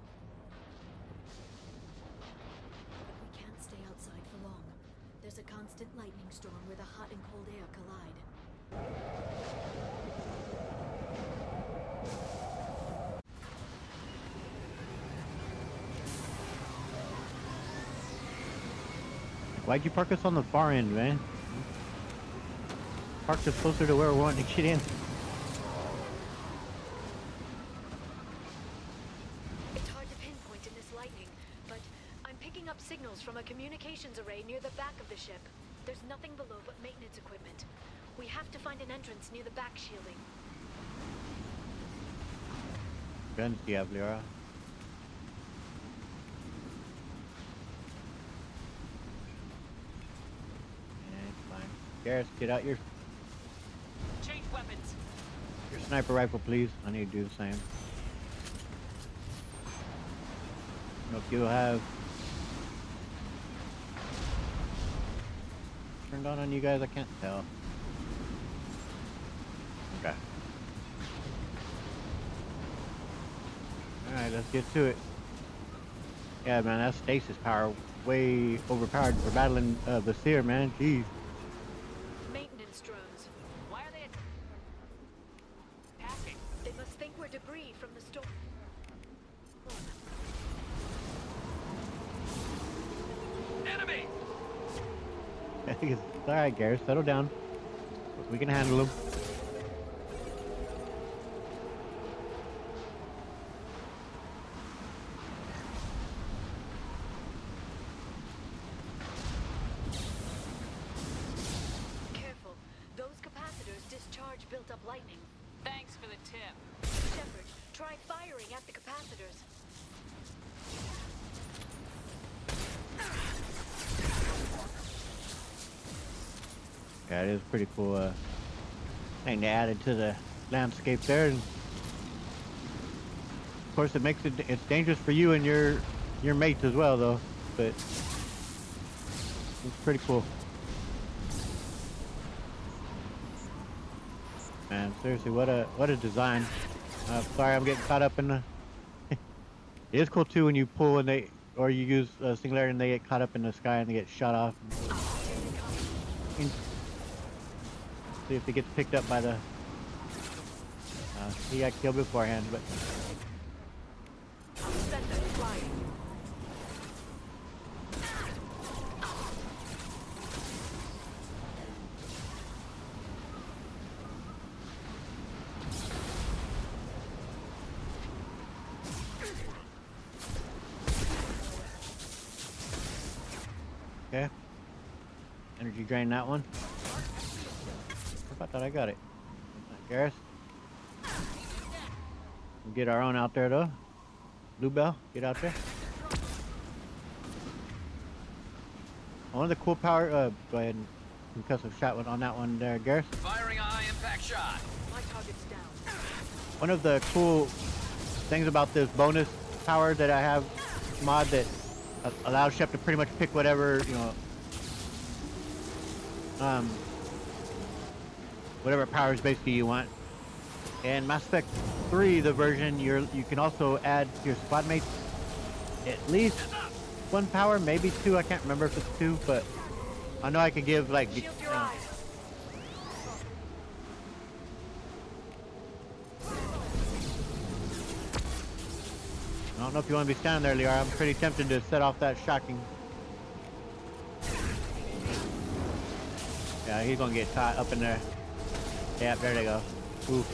But we can't stay outside for long. There's a constant lightning storm where the hot and cold air collide. Why'd you park us on the far end, man? Park us closer to where we're wanting to get in. It's hard to pinpoint in this lightning, but I'm picking up signals from a communications array near the back of the ship. There's nothing below but maintenance equipment. We have to find an entrance near the back shielding. Guns do you have, Liara? Fine. Garrus, get out your Change weapons. sniper rifle, please. I need to do the same. I don't know if you have turned on you guys. I can't tell. Okay. Alright, let's get to it. Yeah, man, that stasis power way overpowered for battling Vizier, man. Jeez. Maintenance drones. Why are they attacking? They must think we're debris from the storm. Enemy! I think it's alright, Garrus. Settle down. We can handle them. Careful. Those capacitors discharge built up lightning. Thanks for the tip. Shepard, try firing at the capacitors. Yeah, it is pretty cool thing they added to the landscape there. And of course, it makes it's dangerous for you and your mates as well, though. But it's pretty cool. Man, seriously, what a design. Sorry, I'm getting caught up in the. It is cool too when you pull and they or you use singularity and they get caught up in the sky and they get shot off. See if he gets picked up by the. He got killed beforehand, but. I'll set them flying. Okay. Energy drain that one. I thought I got it. Garrus. We'll get our own out there though. Bluebell, get out there. One of the cool power. Go ahead and concussive shot on that one there, Garrus. Firing a high impact shot. My target's down. One of the cool things about this bonus power that I have mod that allows Shep to pretty much pick whatever, you know, whatever powers basically you want. And Mass Effect 3, the version, you can also add to your squad mates at least one power, maybe two. I can't remember if it's two, but I know I could give like. Shield your eyes. I don't know if you want to be standing there, Lair. I'm pretty tempted to set off that shocking. Yeah, he's gonna get caught up in there. Yeah, there they go. Oof.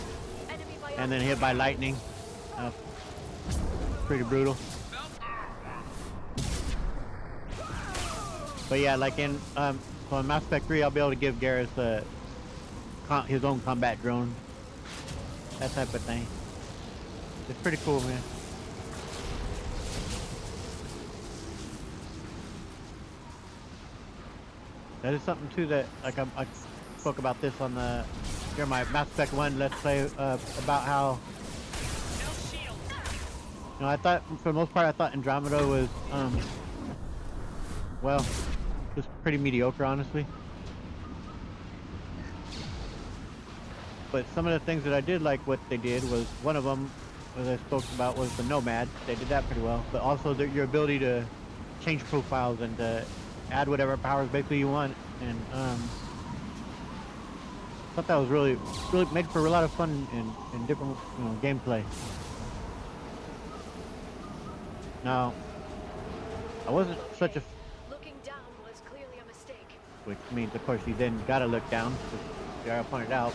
And then hit by lightning. Pretty brutal. But yeah, like in so in Mass Effect 3, I'll be able to give Garrus his own combat drone. That type of thing. It's pretty cool, man. That is something too that like I spoke about this on the during my Mass Effect 1 Let's Play about how I thought for the most part I thought Andromeda was well just pretty mediocre, honestly. But some of the things that I did like what they did was one of them, as I spoke about, was the Nomad. They did that pretty well, but also your ability to change profiles and to add whatever powers basically you want, and I thought that was really made for a lot of fun and different gameplay. Now, I wasn't such a Looking down was clearly a mistake. which means of course you then gotta look down, as Yara pointed out.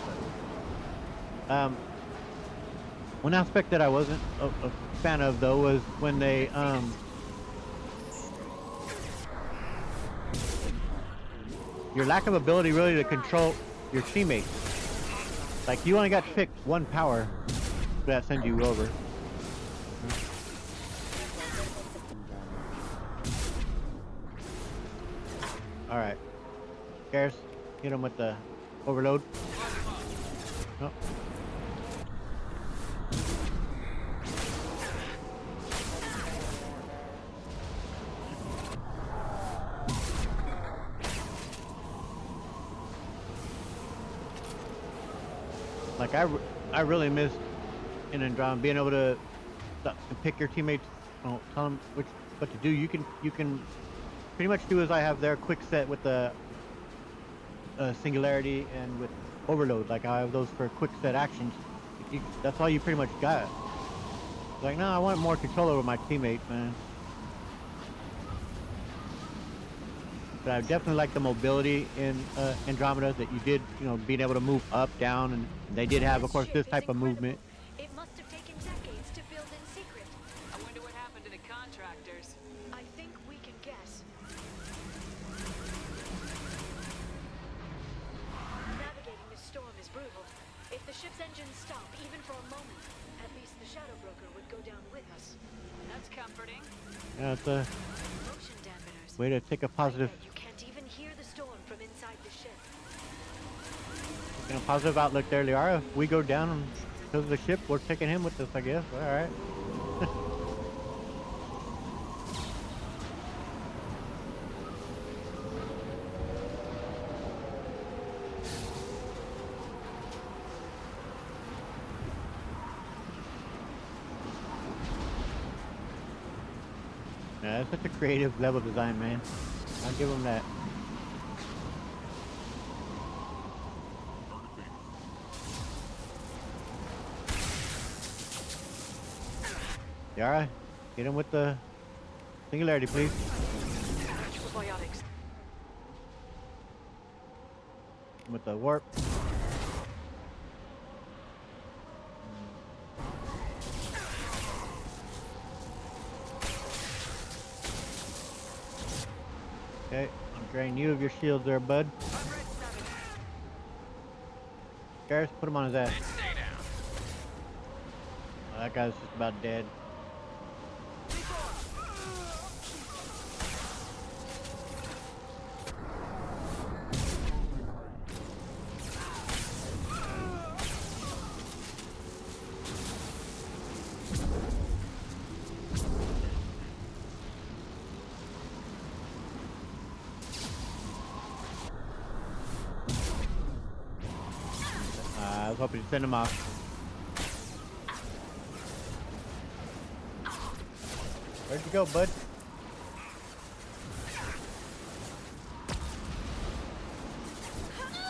But one aspect that I wasn't a fan of though was when they your lack of ability really to control your teammates. Like you only got to pick one power that sends you over. All right, Garrus, hit him with the overload. Oh. Like I really missed in Andromeda being able to pick your teammates, tell them what to do. You can pretty much do as I have there, quick set with the singularity and with overload. Like I have those for quick set actions. That's all you pretty much got. Like no, I want more control over my teammates, man. But I definitely like the mobility in Andromeda that you did, being able to move up, down, and they did have, of course, this type of movement. It must have taken decades to build in secret. I wonder what happened to the contractors. I think we can guess. Navigating this storm is brutal. It ship's engines stop, even for a moment, at least the Shadow Broker would go down with us. That's comforting. Yeah, it's a Motion dampeners. way to take a positive, You can't even hear the storm from inside the ship. taking a positive outlook there, Liara. If we go down because of the ship, we're taking him with us, I guess. All right. Yeah, that's such a creative level design, man. I'll give him that. Yara, get him with the singularity, please. Biotics. With the warp. Okay, I'm draining you of your shields there, bud. Garrus, put him on his ass. Oh, that guy's just about dead. I was hoping to send him off. Where'd you go, bud?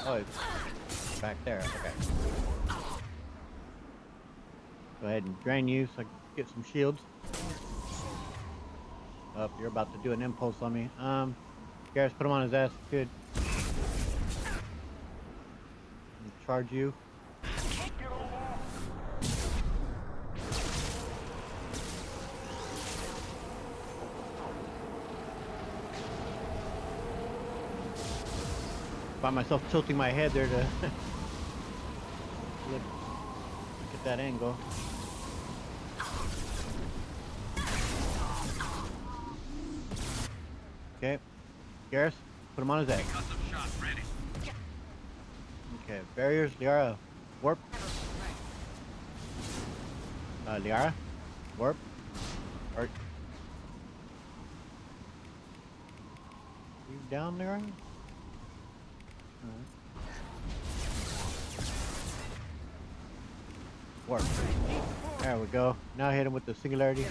Oh, he's back there. Okay. Go ahead and drain you so I can get some shields. Oh, you're about to do an impulse on me. Garrus, put him on his ass. Good. Charge you. Find myself tilting my head there to look at that angle. Okay, Garrus, put him on his egg. Okay, barriers, Liara, warp. Liara, warp. Are you down, Liara? Warp. There we go. Now hit him with the singularity.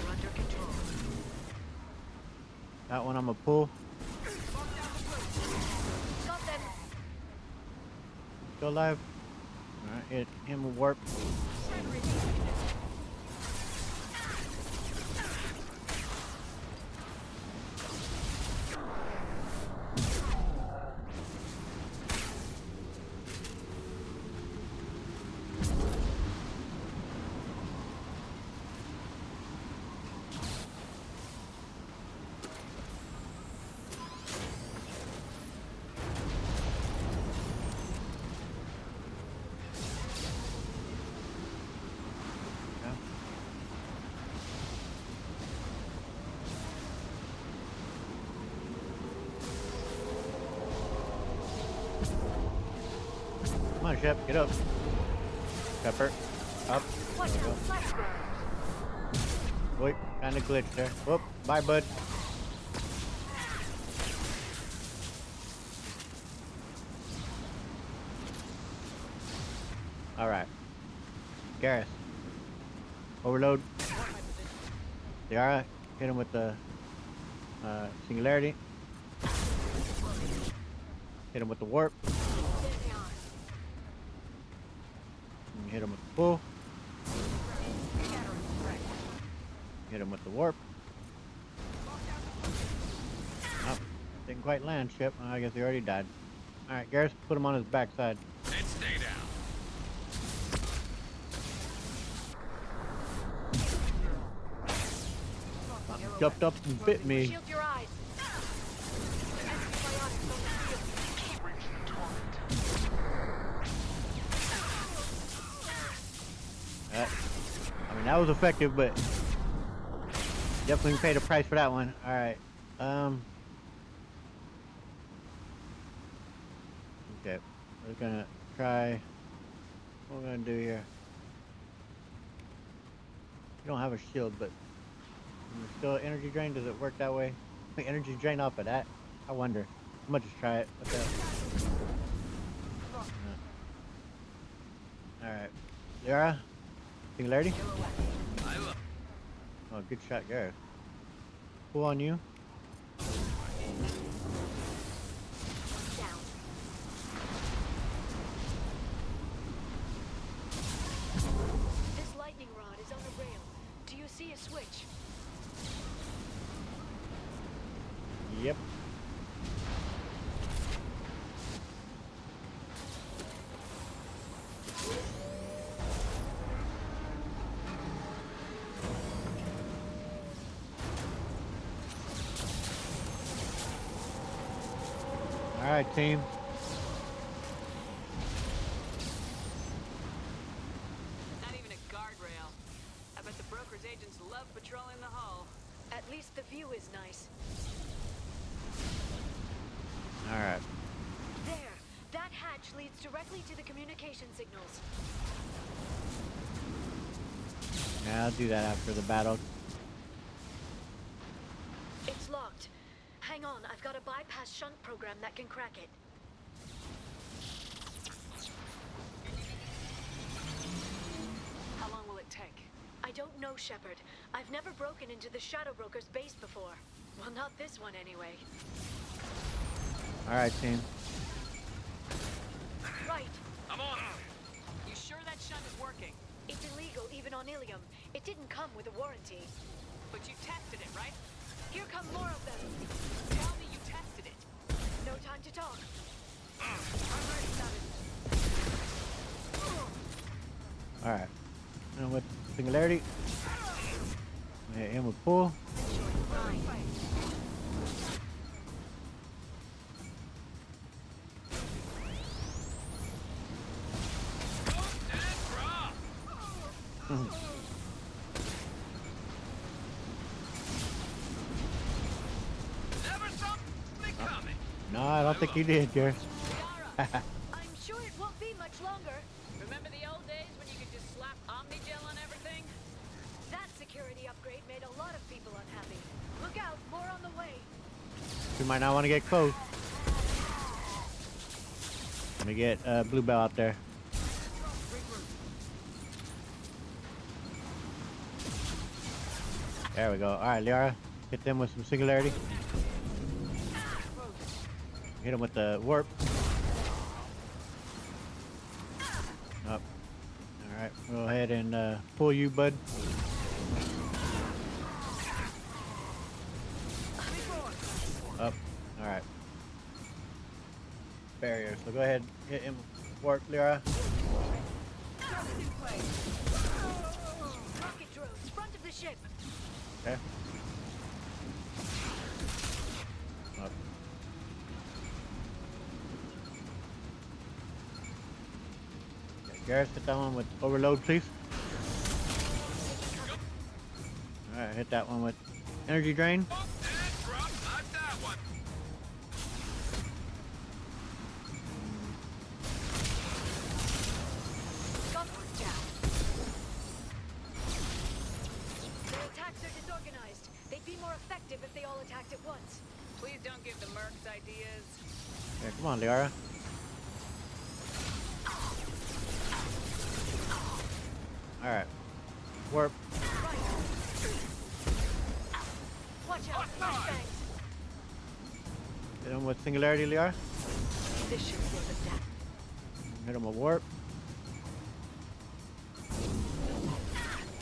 That one I'm gonna pull. Go live. Alright, hit him with warp. Come on, Shep, get up. Pepper, up. There we go. Wait, kind of glitched there. Whoop, bye, bud. All right, Garrus, overload. Liara, hit him with the singularity. Hit him with the warp. Hit him with the pull. Hit him with the warp. Oh, didn't quite land, Ship. Oh, I guess he already died. Alright, Garrus, put him on his backside. And stay down. Jumped up and bit me. Shield your eyes. I mean, that was effective, but definitely paid a price for that one. All right. Okay. We're gonna try. What we're gonna do here? You don't have a shield, but still energy drain. Does it work that way? Energy drain off of that? I wonder. I'm gonna just try it. What the hell? All right. Lara, singularity. Oh, good shot, Gareth. Pull on you. Down. This lightning rod is on a rail. Do you see a switch? Yep. All right, team. Not even a guardrail. I bet the broker's agents love patrolling the hull. At least the view is nice. All right. There. That hatch leads directly to the communication signals. Yeah, I'll do that after the battle. It's locked. Hang on, I've got a bypass shunt program that can crack it. How long will it take? I don't know, Shepard. I've never broken into the Shadow Broker's base before. Well, not this one anyway. All right, team. Right. I'm on. You sure that shunt is working? It's illegal even on Ilium. It didn't come with a warranty. But you tested it, right? Here come more of them. Tell me you tested it. No time to talk. I'm ready, Savage. All right. And with singularity, hit him with pull. Never saw me coming. No, I don't think you did, Gareth. I'm sure it won't be much longer. Remember the old days when you could just slap Omnigel on everything? That security upgrade made a lot of people unhappy. Look out, more on the way. You might not want to get close. Let me get Bluebell out there. There we go. All right, Liara, hit them with some singularity. Hit them with the warp. Up. All right, go ahead and pull you, bud. Up. All right. Barrier. So go ahead, hit him. Warp, Liara. Rocket drones, front of the ship. Okay. Up. Okay, Gareth, hit that one with overload, please. Alright, hit that one with energy drain. And drop like that one. Got one down. Their attacks are disorganized. They'd be more effective if they all attacked at once. Please don't give the mercs ideas. Yeah, come on, Liara. Alright. Warp. Right. Watch out, flashbangs. Hit him with singularity, Liara. This should slow them down. Hit him with warp.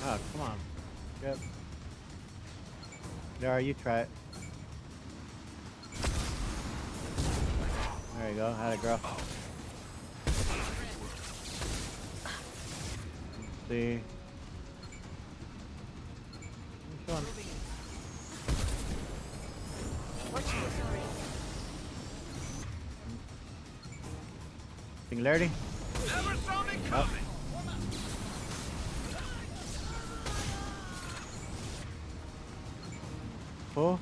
Oh, come on. Yep. Liara, you try it. There you go. How'd it grow? Let's see. Which one? Watch out, sorry. Singularity? Never saw me coming. Pull.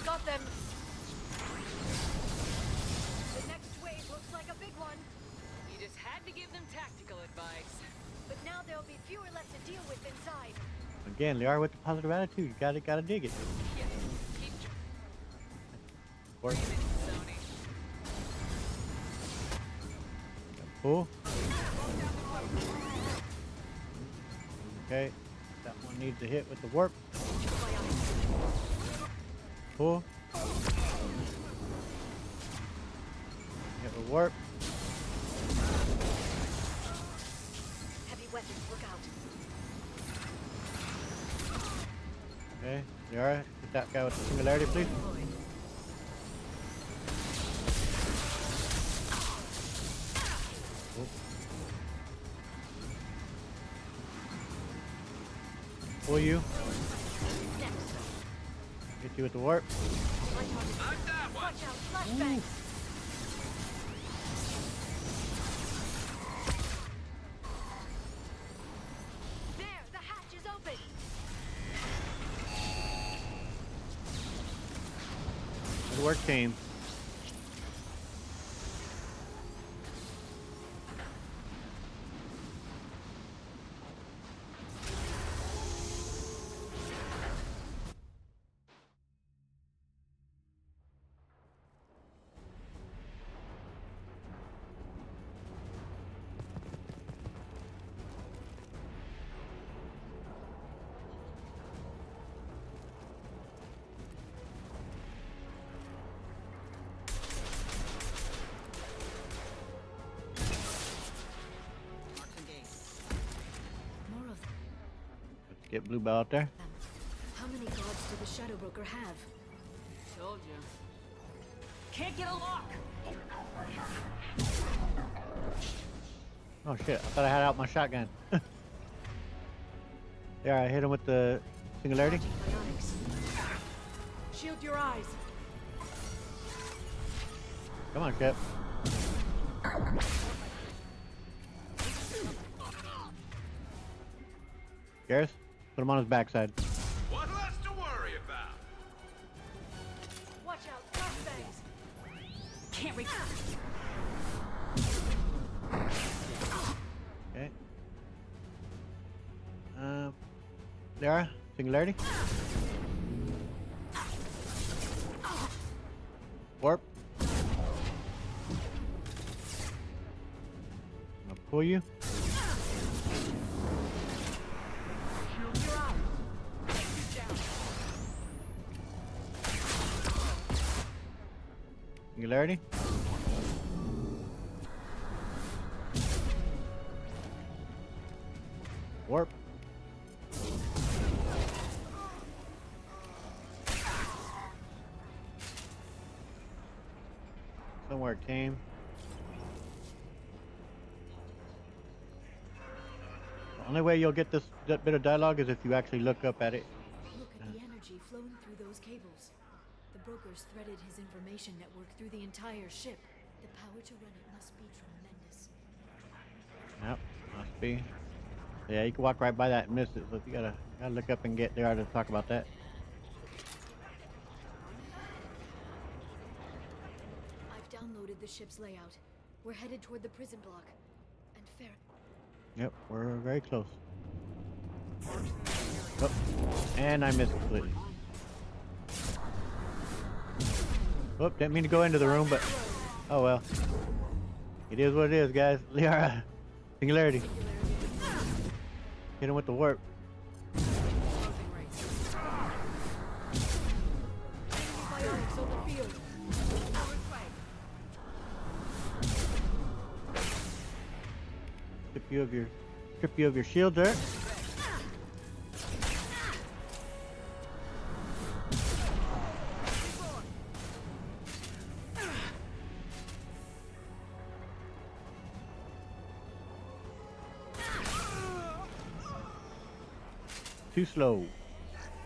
Got them. The next wave looks like a big one. You just had to give them tactical advice. But now there'll be fewer left to deal with inside. Again, Lair with the positive attitude. You gotta dig it. Yeah, keep Of course. dreaming, Sony. Pull. Okay. That one needs to hit with the warp. Pull. Hit with warp. Heavy weapons, look out. Okay. Liara, hit that guy with the singularity, please. Cool. Pull you. Hit you with the warp. Knock that one. Watch out, flashbang. There, the hatch is open. Good work, team. More of them. Let's get Blue Bell out there. How many gods do the Shadow Broker have? Told you. Can't get a lock. Oh shit, I thought I had out my shotgun. There, I hit him with the singularity. Bionics. Shield your eyes. Come on, Kip. Garrus, put him on his backside. What less to worry about? Watch out, flashbangs. Can't reach. Okay. Liara, singularity. Warp. I'm gonna pull you. Shield your eyes. Take you down. Singularity. Warp. Somewhere came. The only way you'll get that bit of dialogue is if you actually look up at it. Look at the energy flowing through those cables. The brokers threaded his information network through the entire ship. The power to run it must be tremendous. Yep, must be. Yeah, you can walk right by that and miss it. So you gotta look up and get there to talk about that. I've downloaded the ship's layout. We're headed toward the prison block. And Farron. Yep, we're very close. Oh, and I missed completely. Oh, didn't mean to go into the room, but oh well. It is what it is, guys. Liara, singularity. Hit him with the warp. Bionics on the field. Strip you of your shield there. Too slow.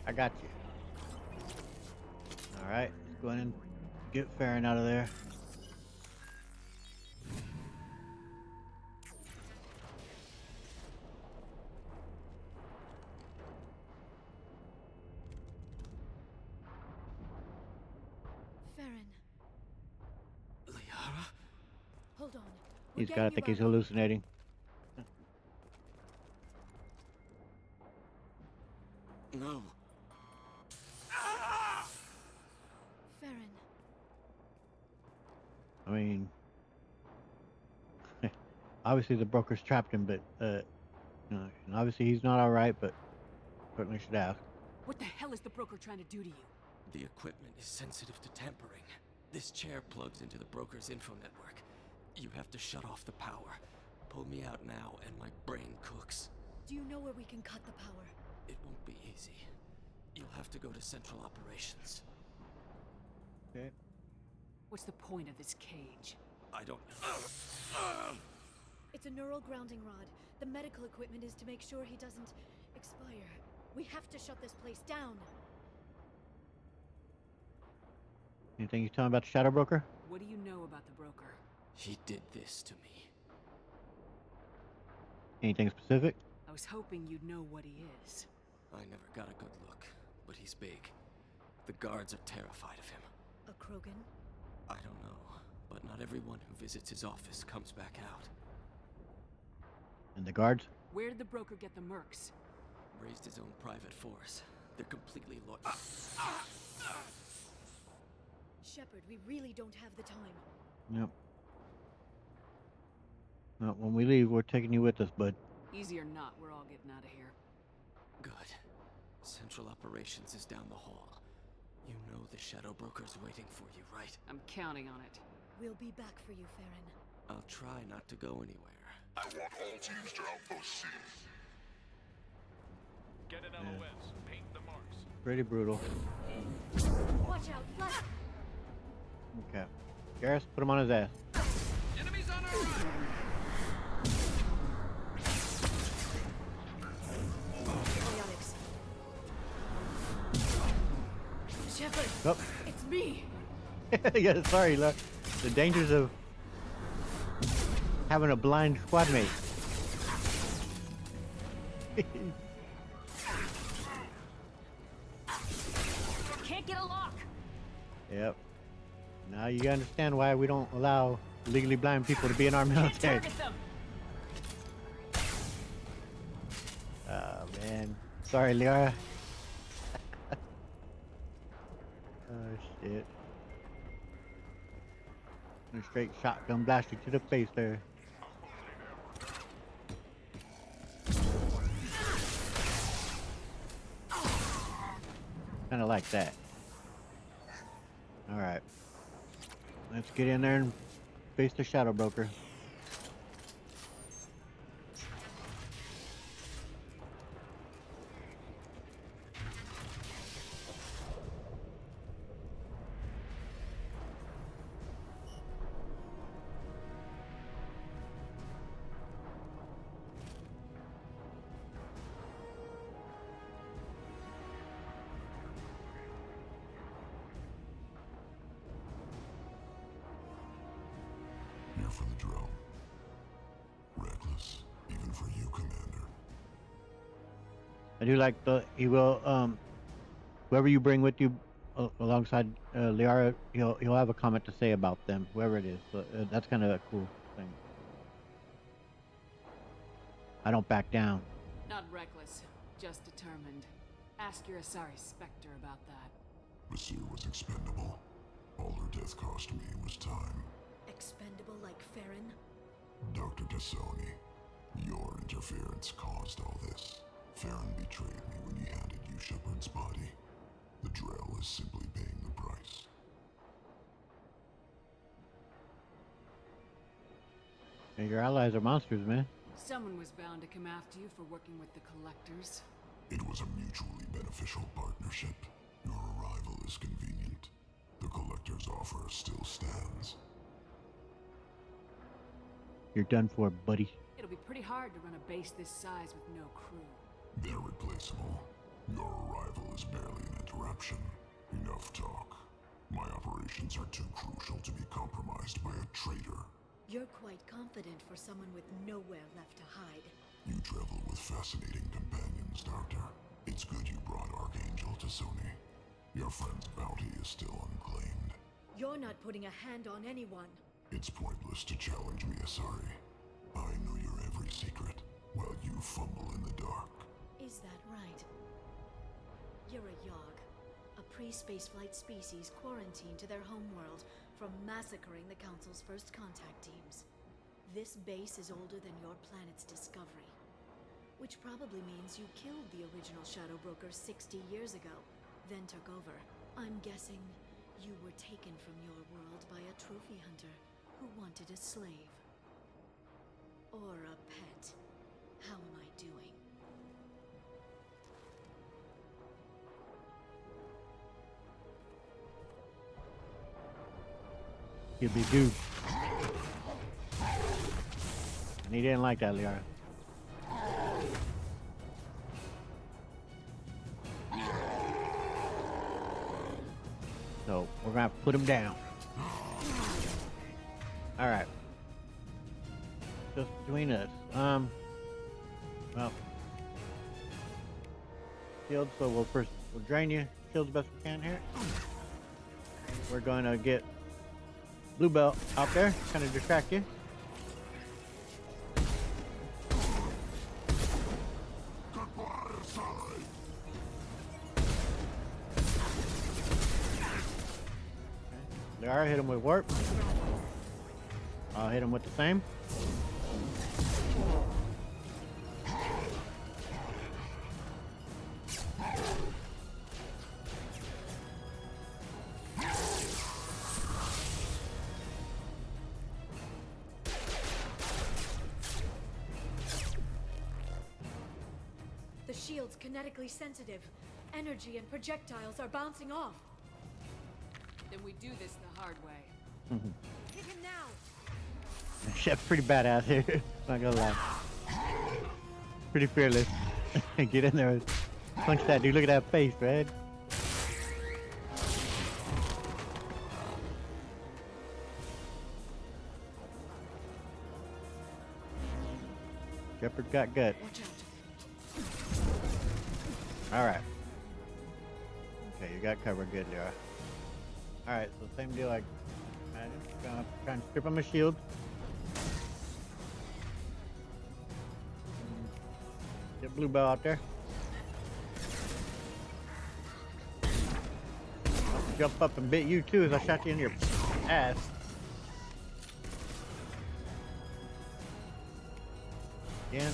I got you. Alright, let's go in and get Farron out of there. We're He's gotta getting you think he's out. hallucinating. No. Farron. I mean, obviously the brokers trapped him, but and obviously he's not all right. But certainly should ask. What the hell is the broker trying to do to you? The equipment is sensitive to tampering. This chair plugs into the broker's info network. You have to shut off the power. Pull me out now, and my brain cooks. Do you know where we can cut the power? It won't be easy. You'll have to go to Central Operations. Okay. What's the point of this cage? I don't... It's a neural grounding rod. The medical equipment is to make sure he doesn't expire. We have to shut this place down. Anything you tell him about the Shadow Broker? What do you know about the broker? He did this to me. Anything specific? I was hoping you'd know what he is. I never got a good look, but he's big. The guards are terrified of him. A Krogan? I don't know, but not everyone who visits his office comes back out. And the guards? Where did the broker get the mercs? Raised his own private force. They're completely loyal. Shepard, we really don't have the time. Yep. Well, when we leave, we're taking you with us, bud. Easy or not, we're all getting out of here. Good. Central Operations is down the hall. You know the Shadow Broker's waiting for you, right? I'm counting on it. We'll be back for you, Farron. I'll try not to go anywhere. I want all teams to outpost C. Get an LOS. Paint the marks. Pretty brutal. Watch out, left! Okay. Garrus, put him on his ass. Enemies on our right! Biotics. Shepard! Oh. It's me! Yeah, sorry, look. The dangers of having a blind squad mate. Can't get a lock! Yep. Now you understand why we don't allow legally blind people to be in our military. Target them! Oh, man. Sorry, Lair. Oh, shit. A straight shotgun blast you to the face there. Kinda like that. Alright. Let's get in there and face the Shadow Broker. Here for the drill. Reckless, even for you, Commander. I do like he will whoever you bring with you alongside Liara, he'll have a comment to say about them, whoever it is. So, that's kind of a cool thing. I don't back down. Not reckless, just determined. Ask your Asari Spectre about that. Basir was expendable. All her death cost me was time. Expendable like Farron? Dr. Tassoni, your interference caused all this. Farron betrayed me when he handed you Shepard's body. The Drell is simply paying the price. Hey, your allies are monsters, man. Someone was bound to come after you for working with the Collectors. It was a mutually beneficial partnership. Your arrival is convenient. The Collector's offer still stands. You're done for, buddy. It'll be pretty hard to run a base this size with no crew. They're replaceable. Your arrival is barely an interruption. Enough talk. My operations are too crucial to be compromised by a traitor. You're quite confident for someone with nowhere left to hide. You travel with fascinating companions, Doctor. It's good you brought Archangel to Sony. Your friend's bounty is still unclaimed. You're not putting a hand on anyone. It's pointless to challenge me, Asari. I know your every secret, while you fumble in the dark. Is that right? You're a Yogg, a pre-spaceflight species quarantined to their homeworld from massacring the Council's first contact teams. This base is older than your planet's discovery, which probably means you killed the original Shadow Broker 60 years ago, then took over. I'm guessing you were taken from your world by a trophy hunter who wanted a slave. Or a pet. How am I doing? You'd be due. And he didn't like that, Liara. So we're gonna have to put him down. All right. Just between us. Well, shield. So we'll drain you. Shield the best we can here. We're going to get Bluebell out there, kind of distract you. Liara, hit him with warp. I'll hit him with the same. The shield's kinetically sensitive. Energy and projectiles are bouncing off. Then we do this the hard way. Hit him now! Chef's pretty badass here. Not gonna lie. Pretty fearless. Get in there. Punch that dude. Look at that face, man. Shepard got gut. Watch out. Alright. Okay, you got covered good there. Alright, so same deal like imagine. Gonna try and strip him his shield. Get Bluebell out there. I'll jump up and bit you too as I shot you in your ass. Again.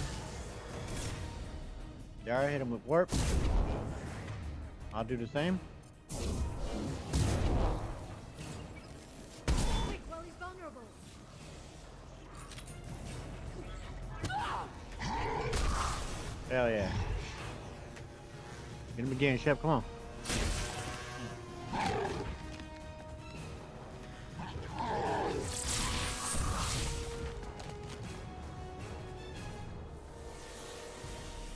There, hit him with warp. I'll do the same. Quick, while he's vulnerable. Hell yeah. Get him again, Chef. Come on.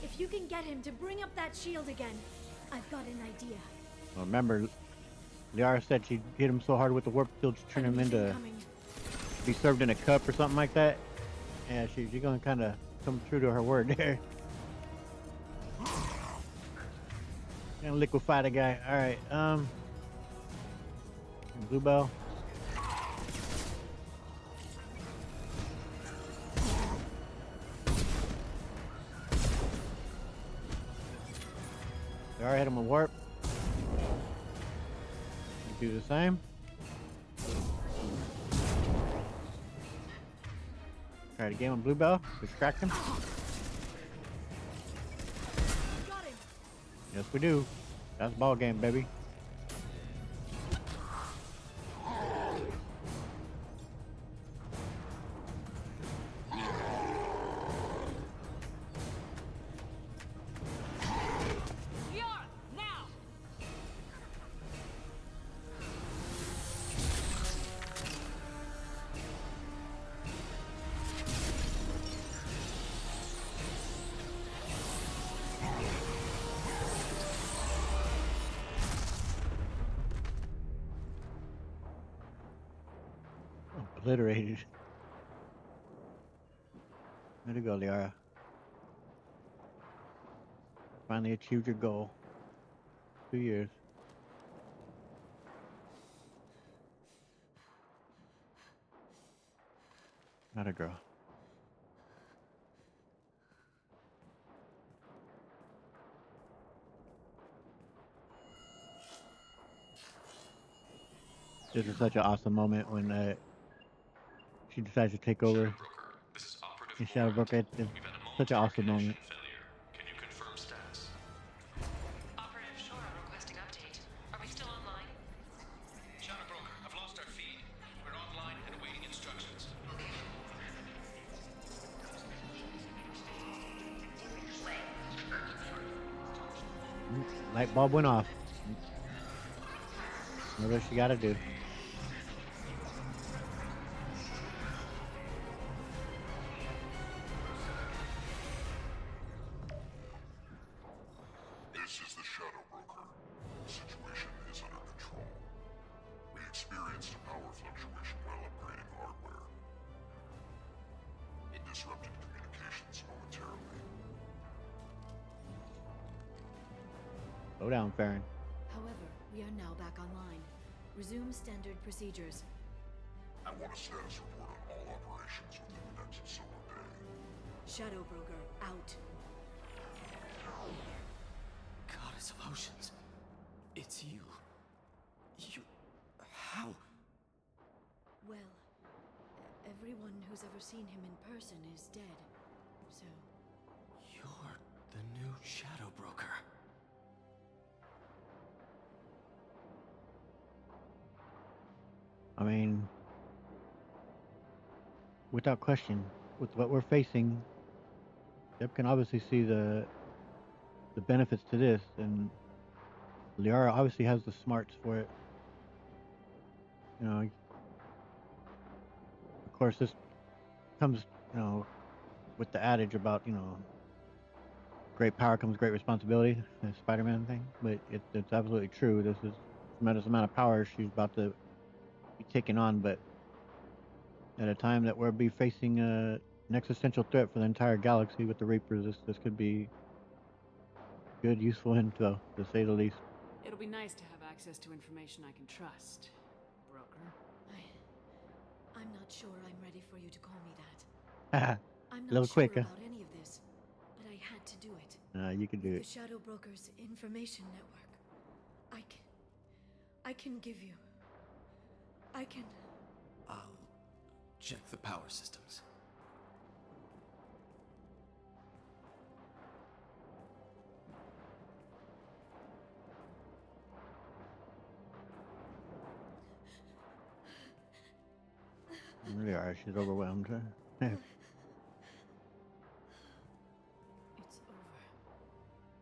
If you can get him to bring up that shield again, I've got an idea. Well, remember, Liara said she'd hit him so hard with the warp field to turn him into be served in a cup or something like that. Yeah, she's gonna kind of come true to her word there. Gonna liquefy the guy. All right. Bluebell. All right, hit him with warp. Do the same. Try it again with Bluebell. Distract him. Got him. Yes, we do. That's ball game, baby. Obliterated. Way to go, Liara. Finally achieved your goal. 2 years. Not a girl. This is such an awesome moment when she decides to take over This is Operative in Lair. Shadowbroker. It's We've had a such an momentary awesome connection moment. failure. Can you confirm status? Operative Shora requesting update. Are we still online? Shadow Broker, I've lost our feed. We're online and awaiting instructions. Light bulb went off. What she got to do? This is the Shadow Broker. The situation is under control. We experienced a power fluctuation while upgrading hardware. It disrupted communications momentarily. Slow down, Farron. However, we are now back online. Resume standard procedures. I want a status report on all operations within the next solar day. Shadow Broker out. Goddess of Oceans. It's you. You... How? Well, everyone who's ever seen him in person is dead. So, You're the new Shadow Broker. I mean, without question, with what we're facing, Deb can obviously see the benefits to this, and Liara obviously has the smarts for it. You know, of course, this comes, with the adage about, great power comes great responsibility, the Spider-Man thing. But it's absolutely true. This is a tremendous amount of power she's about to be taking on, but at a time that we'll be facing an existential threat for the entire galaxy with the Reapers, this could be good, useful info, to say the least. It'll be nice to have access to information I can trust, Broker. I'm not sure I'm ready for you to call me that. I'm A not little sure quicker. about any of this, but I had to do it. You can do The it. Shadow Broker's information network. I can give you. I can. I'll check the power systems. Really are. She's overwhelmed. It's over.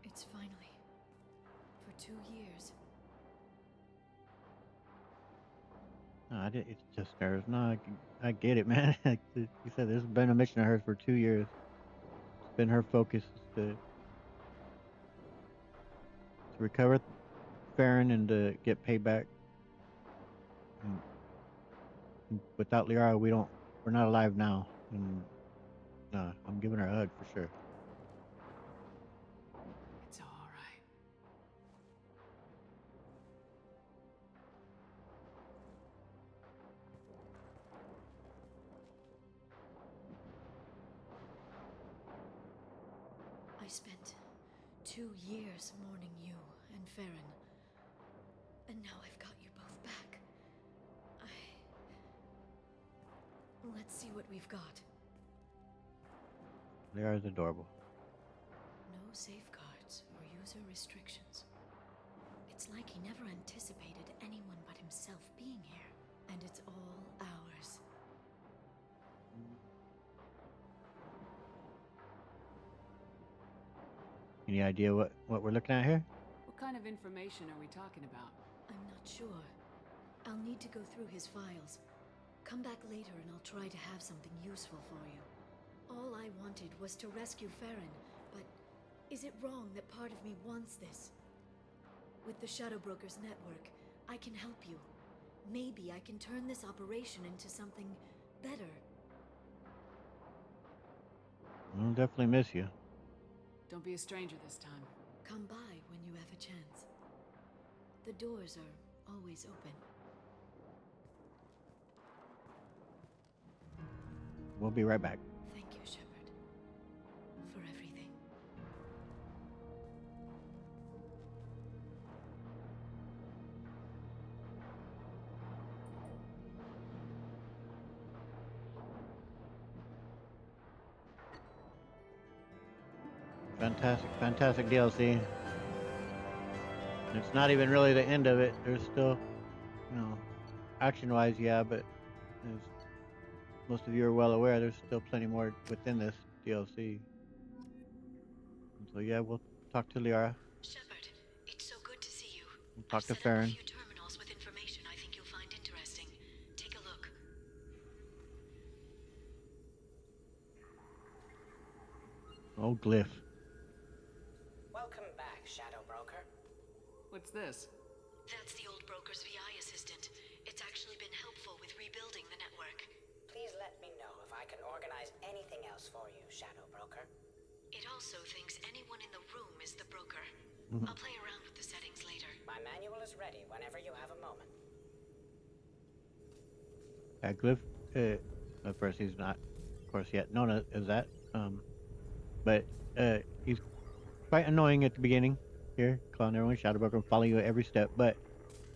It's finally. For 2 years. No, it's just nerves. No, I get it, man. Like you said, this has been a mission of hers for 2 years. It's been her focus is to recover Farron and to get payback. And without Liara, we're not alive now. And I'm giving her a hug for sure. It's all right. I spent 2 years mourning you and Farron. And now I've got you both back. Let's see what we've got. Liara's adorable. No safeguards or user restrictions. It's like he never anticipated anyone but himself being here. And it's all ours. Any idea what we're looking at here? What kind of information are we talking about? I'm not sure. I'll need to go through his files. Come back later and I'll try to have something useful for you. All I wanted was to rescue Farron, but is it wrong that part of me wants this? With the Shadow Brokers network, I can help you. Maybe I can turn this operation into something better. I'll definitely miss you. Don't be a stranger this time. Come by when you have a chance. The doors are always open. We'll be right back. Thank you, Shepard, for everything. Fantastic, fantastic DLC. It's not even really the end of it. There's still, you know, action-wise, yeah, but as most of you are well aware, there's still plenty more within this DLC. And so yeah, we'll talk to Liara. Shepard, it's so good to see you. We'll I've talk to set up a Farron. few terminals with information I think you'll find interesting. Take a look. Oh, Glyph. Welcome back, Shadow Broker. What's this? That's the old broker's VI assistant. It's actually been helpful with rebuilding the network. Please let me know if I can organize anything else for you, Shadow Broker. It also thinks anyone in the room is the broker. I'll play around with the settings later. My manual is ready whenever you have a moment. Glyph, of course, he's not, of course, yet known as that. But he's quite annoying at the beginning here, calling everyone Shadow Broker and following you at every step. But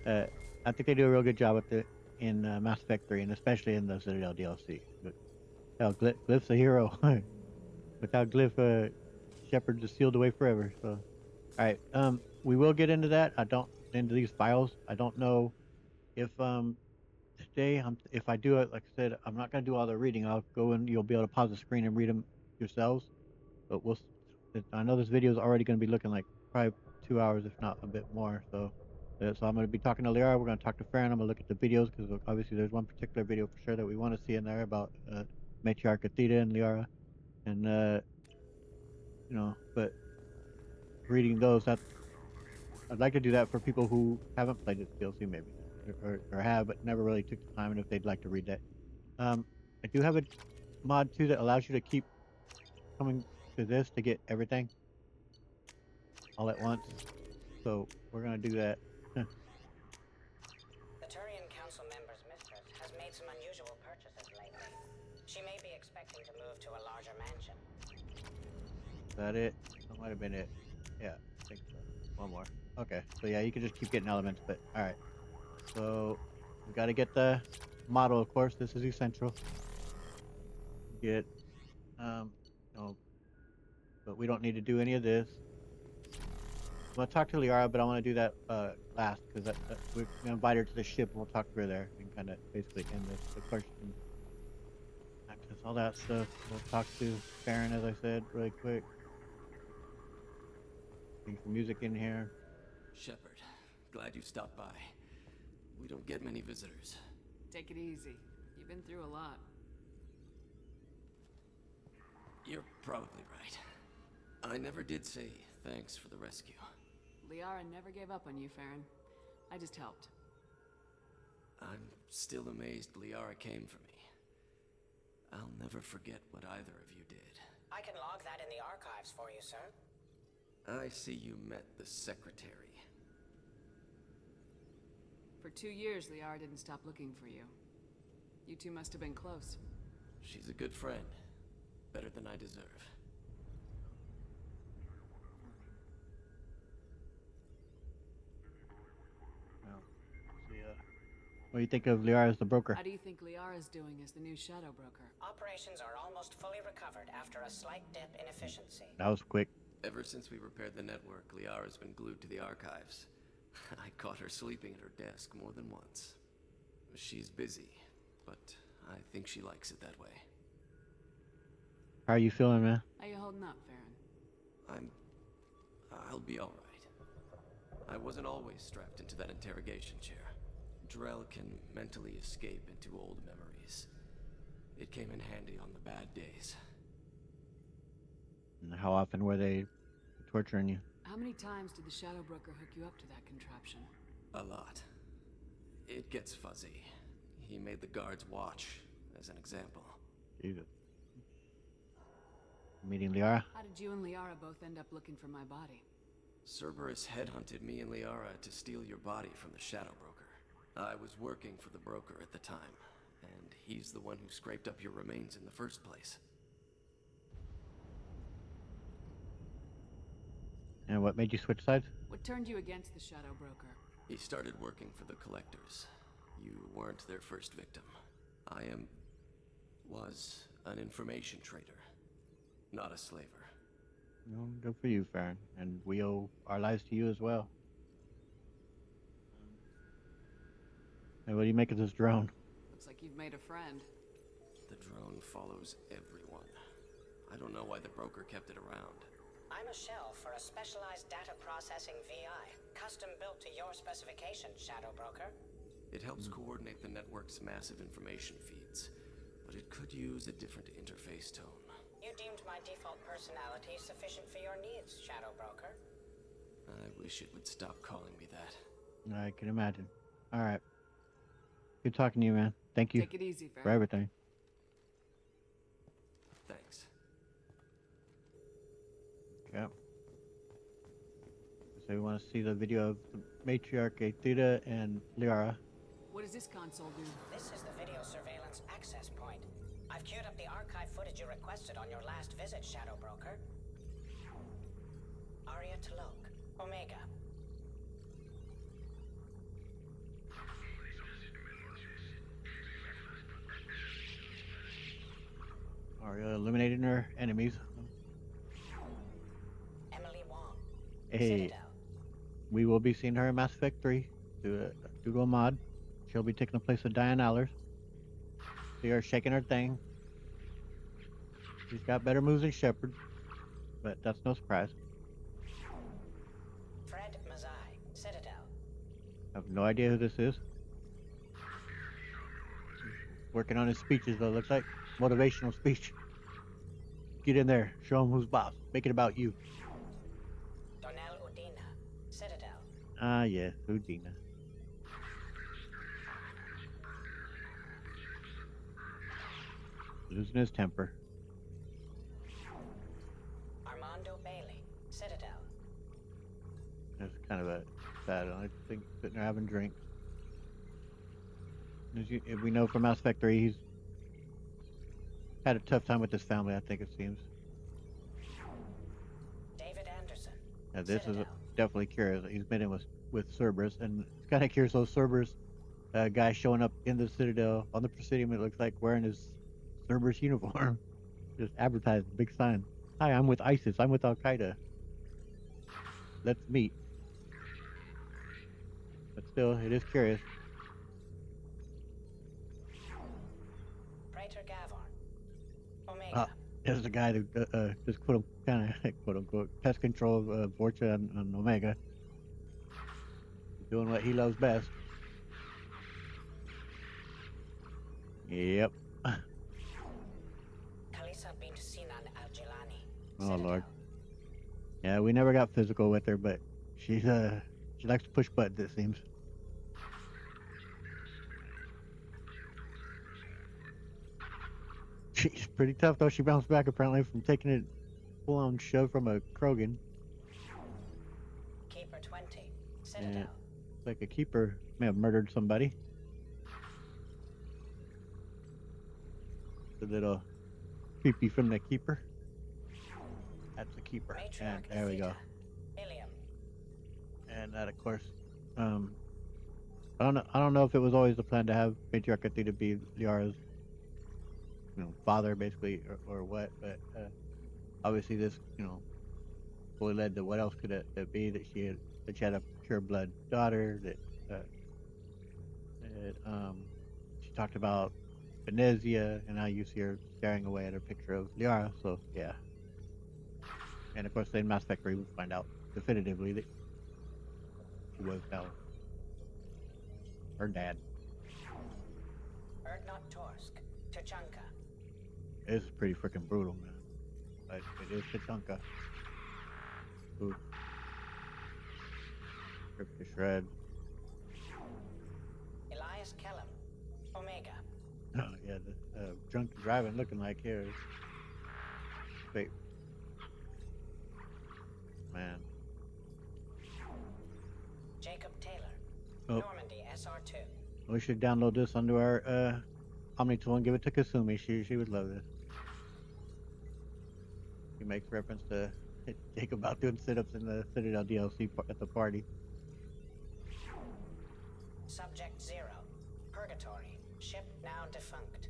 I think they do a real good job with it in Mass Effect 3, and especially in the Citadel DLC. But Glyph's a hero. Without Glyph, Shepard is sealed away forever. So, all right, we will get into that. Into these files. I don't know if today if I do it, like I said, I'm not gonna do all the reading. I'll go and you'll be able to pause the screen and read them yourselves. But I know this video is already gonna be looking like probably 2 hours, if not a bit more. So I'm gonna be talking to Liara. We're gonna talk to Farron. I'm gonna look at the videos because obviously there's one particular video for sure that we want to see in there about Matriarch Athena and Liara, and but reading those, that I'd like to do that for people who haven't played this DLC maybe, or have but never really took the time, and if they'd like to read that. I do have a mod too that allows you to keep coming to this to get everything all at once. So we're gonna do that. The Turian Council member's mistress has made some unusual purchases lately. She may be expecting to move to a larger mansion. Is that it? That might have been it. Yeah, I think so. One more. Okay, so yeah, you can just keep getting elements, but all right. So we got to get the model, of course. This is essential. Get, no, but we don't need to do any of this. I'm gonna talk to Liara, but I want to do that last because we're gonna invite her to the ship and we'll talk to her there and kind of basically end this. Of course, you can access all that stuff. We'll talk to Farron, as I said, really quick. Bring some music in here. Shepard, glad you stopped by. We don't get many visitors. Take it easy. You've been through a lot. You're probably right. I never did say thanks for the rescue. Liara never gave up on you, Farron. I just helped. I'm still amazed Liara came for me. I'll never forget what either of you did. I can log that in the archives for you, sir. I see you met the secretary. For 2 years, Liara didn't stop looking for you. You two must have been close. She's a good friend. Better than I deserve. Well, see, what do you think of Liara as the broker? How do you think Liara's doing as the new Shadow Broker? Operations are almost fully recovered after a slight dip in efficiency. That was quick. Ever since we repaired the network, Liara's been glued to the archives. I caught her sleeping at her desk more than once. She's busy, but I think she likes it that way. How are you feeling, man? How you holding up, Farron? I'll be alright. I wasn't always strapped into that interrogation chair. Drell can mentally escape into old memories. It came in handy on the bad days. And how often were they torturing you? How many times did the Shadow Broker hook you up to that contraption? A lot. It gets fuzzy. He made the guards watch, as an example. Jesus. Meeting Liara? How did you and Liara both end up looking for my body? Cerberus headhunted me and Liara to steal your body from the Shadow Broker. I was working for the broker at the time. And he's the one who scraped up your remains in the first place. And what made you switch sides? What turned you against the Shadow Broker? He started working for the Collectors. You weren't their first victim. Was an information trader, not a slaver. No, good for you, Farron. And we owe our lives to you as well. And what do you make of this drone? Looks like you've made a friend. The drone follows everyone. I don't know why the broker kept it around. I'm a shell for a specialized data processing VI, custom built to your specifications, Shadow Broker. It helps coordinate the network's massive information feeds, but it could use a different interface tone. You deemed my default personality sufficient for your needs, Shadow Broker. I wish it would stop calling me that. I can imagine. All right. Good talking to you, man. Thank you Take it easy, for Farron. everything. Thanks. Okay. So we want to see the video of the matriarch Theta and Liara. What does this console do? This is the video surveillance access point. I've queued up the archive footage you requested on your last visit, Shadow Broker. Aria Talok, Omega. Arya eliminating her enemies. Emily Wong. Hey, Citadel. we will be seeing her in Mass Effect 3 due to a mod. She'll be taking the place of Diane Allers. See her shaking her thing. She's got better moves than Shepard, but that's no surprise. Fred Mazai, Citadel. I have no idea who this is. Working on his speeches, though. Looks like motivational speech. Get in there. Show him who's boss. Make it about you. Donnell Udina, Citadel. Ah, yes, Udina. Losing his temper. Armando Bailey, Citadel. That's kind of a sad. I think sitting there having drinks. As we know from Mass Effect 3, he's had a tough time with his family, I think it seems. David Anderson. Now, this Citadel. is definitely curious. He's been in with Cerberus, and it's kind of curious. Those Cerberus guy showing up in the Citadel on the Presidium, it looks like wearing his Cerberus uniform. Just advertised, big sign. Hi, I'm with ISIS. I'm with Al Qaeda. Let's meet. But still, it is curious. Praetor Gavorn. Omega. Ah, there's the guy that just quote unquote pest control of Vorcha and Omega. Doing what he loves best. Yep. Kalisa bint Sinan Al-Jilani. Oh Lord. Yeah, we never got physical with her, but she likes to push buttons, it seems. She's pretty tough though. She bounced back apparently from taking it full on shove from a Krogan. Keeper 20. Citadel. And like a keeper may have murdered somebody. The little creepy from the keeper. That's the keeper. And there we go. Ilium. And that, of course, I don't know if it was always the plan to have Matriarch Athena be Liara's, father, basically, or what. But obviously, this, fully led to what else could it be that she had a pure blood daughter that she talked about Venezia, and now you see her staring away at her picture of Liara. So yeah. And of course, in Mass Effect 3, we find out definitively that she was now her dad. Erdnot Torsk. Tuchanka. It's pretty freaking brutal, man. But it is Tuchanka. Ooh. Ripped to shreds. Elias Kellum. Omega. Oh, yeah, the drunk driving looking like here. Wait. Man. Jacob Taylor. Oh. Normandy SR2. We should download this onto our Omnitool and give it to Kasumi. She would love this. He makes reference to Jacob about doing sit-ups in the Citadel DLC at the party. Subject 0. Purgatory. Ship now defunct.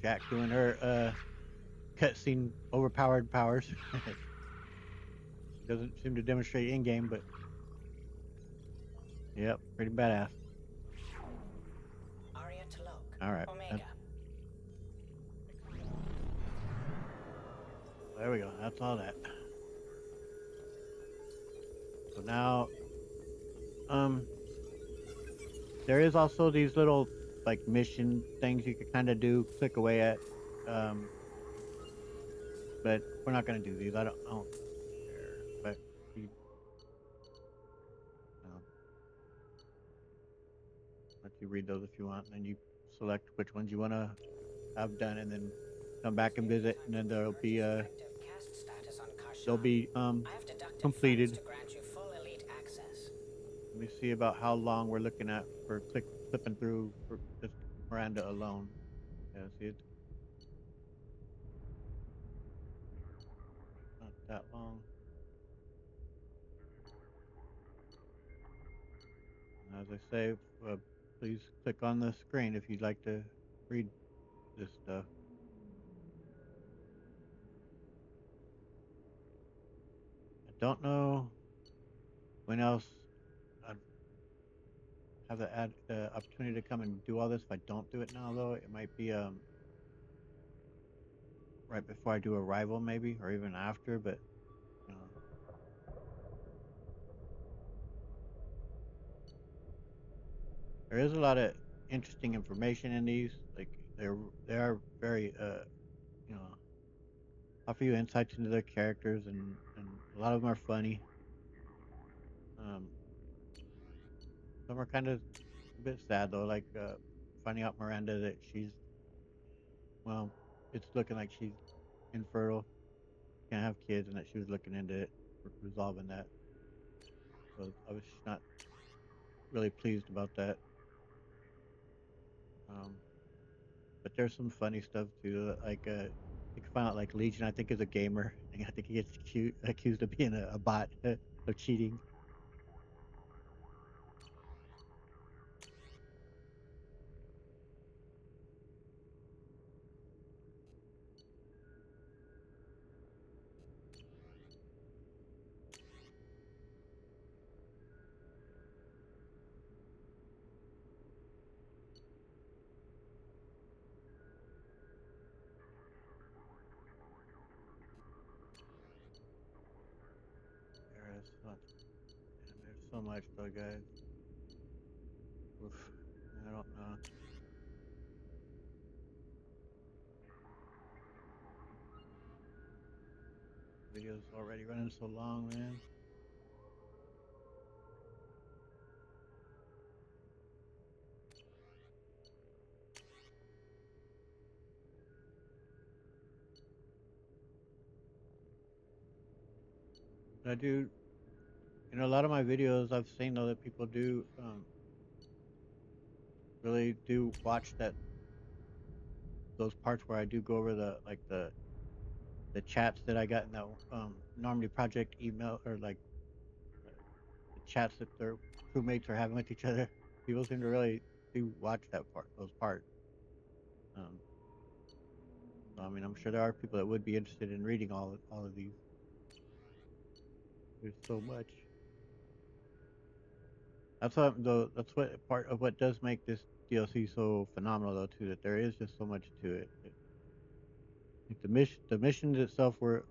Jack doing her cutscene overpowered powers. She doesn't seem to demonstrate in game, but yep, pretty badass. Aria Talok. All right, Omega. there we go. That's all that. So now, there is also these little like mission things you could kind of do, click away at, um, but we're not gonna do these. I don't care, but you, um, let you read those if you want, and then you select which ones you want to have done, and then come back and visit, and then there'll be they'll be completed. Let me see about how long we're looking at for flipping through for just Miranda alone. Yeah, see it's not that long. As I say, please click on the screen if you'd like to read this stuff. I don't know when else I'd have the opportunity to come and do all this. If I don't do it now, though, it might be right before I do Arrival, maybe, or even after. But uh, there is a lot of interesting information in these. Like they are very you know offer you insights into their characters, and a lot of them are funny. Um, some are kind of a bit sad though, like finding out Miranda that she's well, it's looking like she's infertile, can't have kids, and that she was looking into it, resolving that. So I was not really pleased about that. Um, but there's some funny stuff too, like you can find out like Legion, I think, is a gamer, and I think he gets accused of being a bot of cheating. There is so, and there's so much though, guys. Oof, I don't know. Video's already running so long, man. I do, in a lot of my videos, I've seen other people do really do watch those parts where I do go over the chats that I got in that Normandy Project email, or like uh, the chats that their crewmates are having with each other. People seem to really do watch those parts. Um, so, I mean, I'm sure there are people that would be interested in reading all of these. There's so much. That's what part of what does make this DLC so phenomenal, though, too. That there is just so much to it. Like the missions itself were,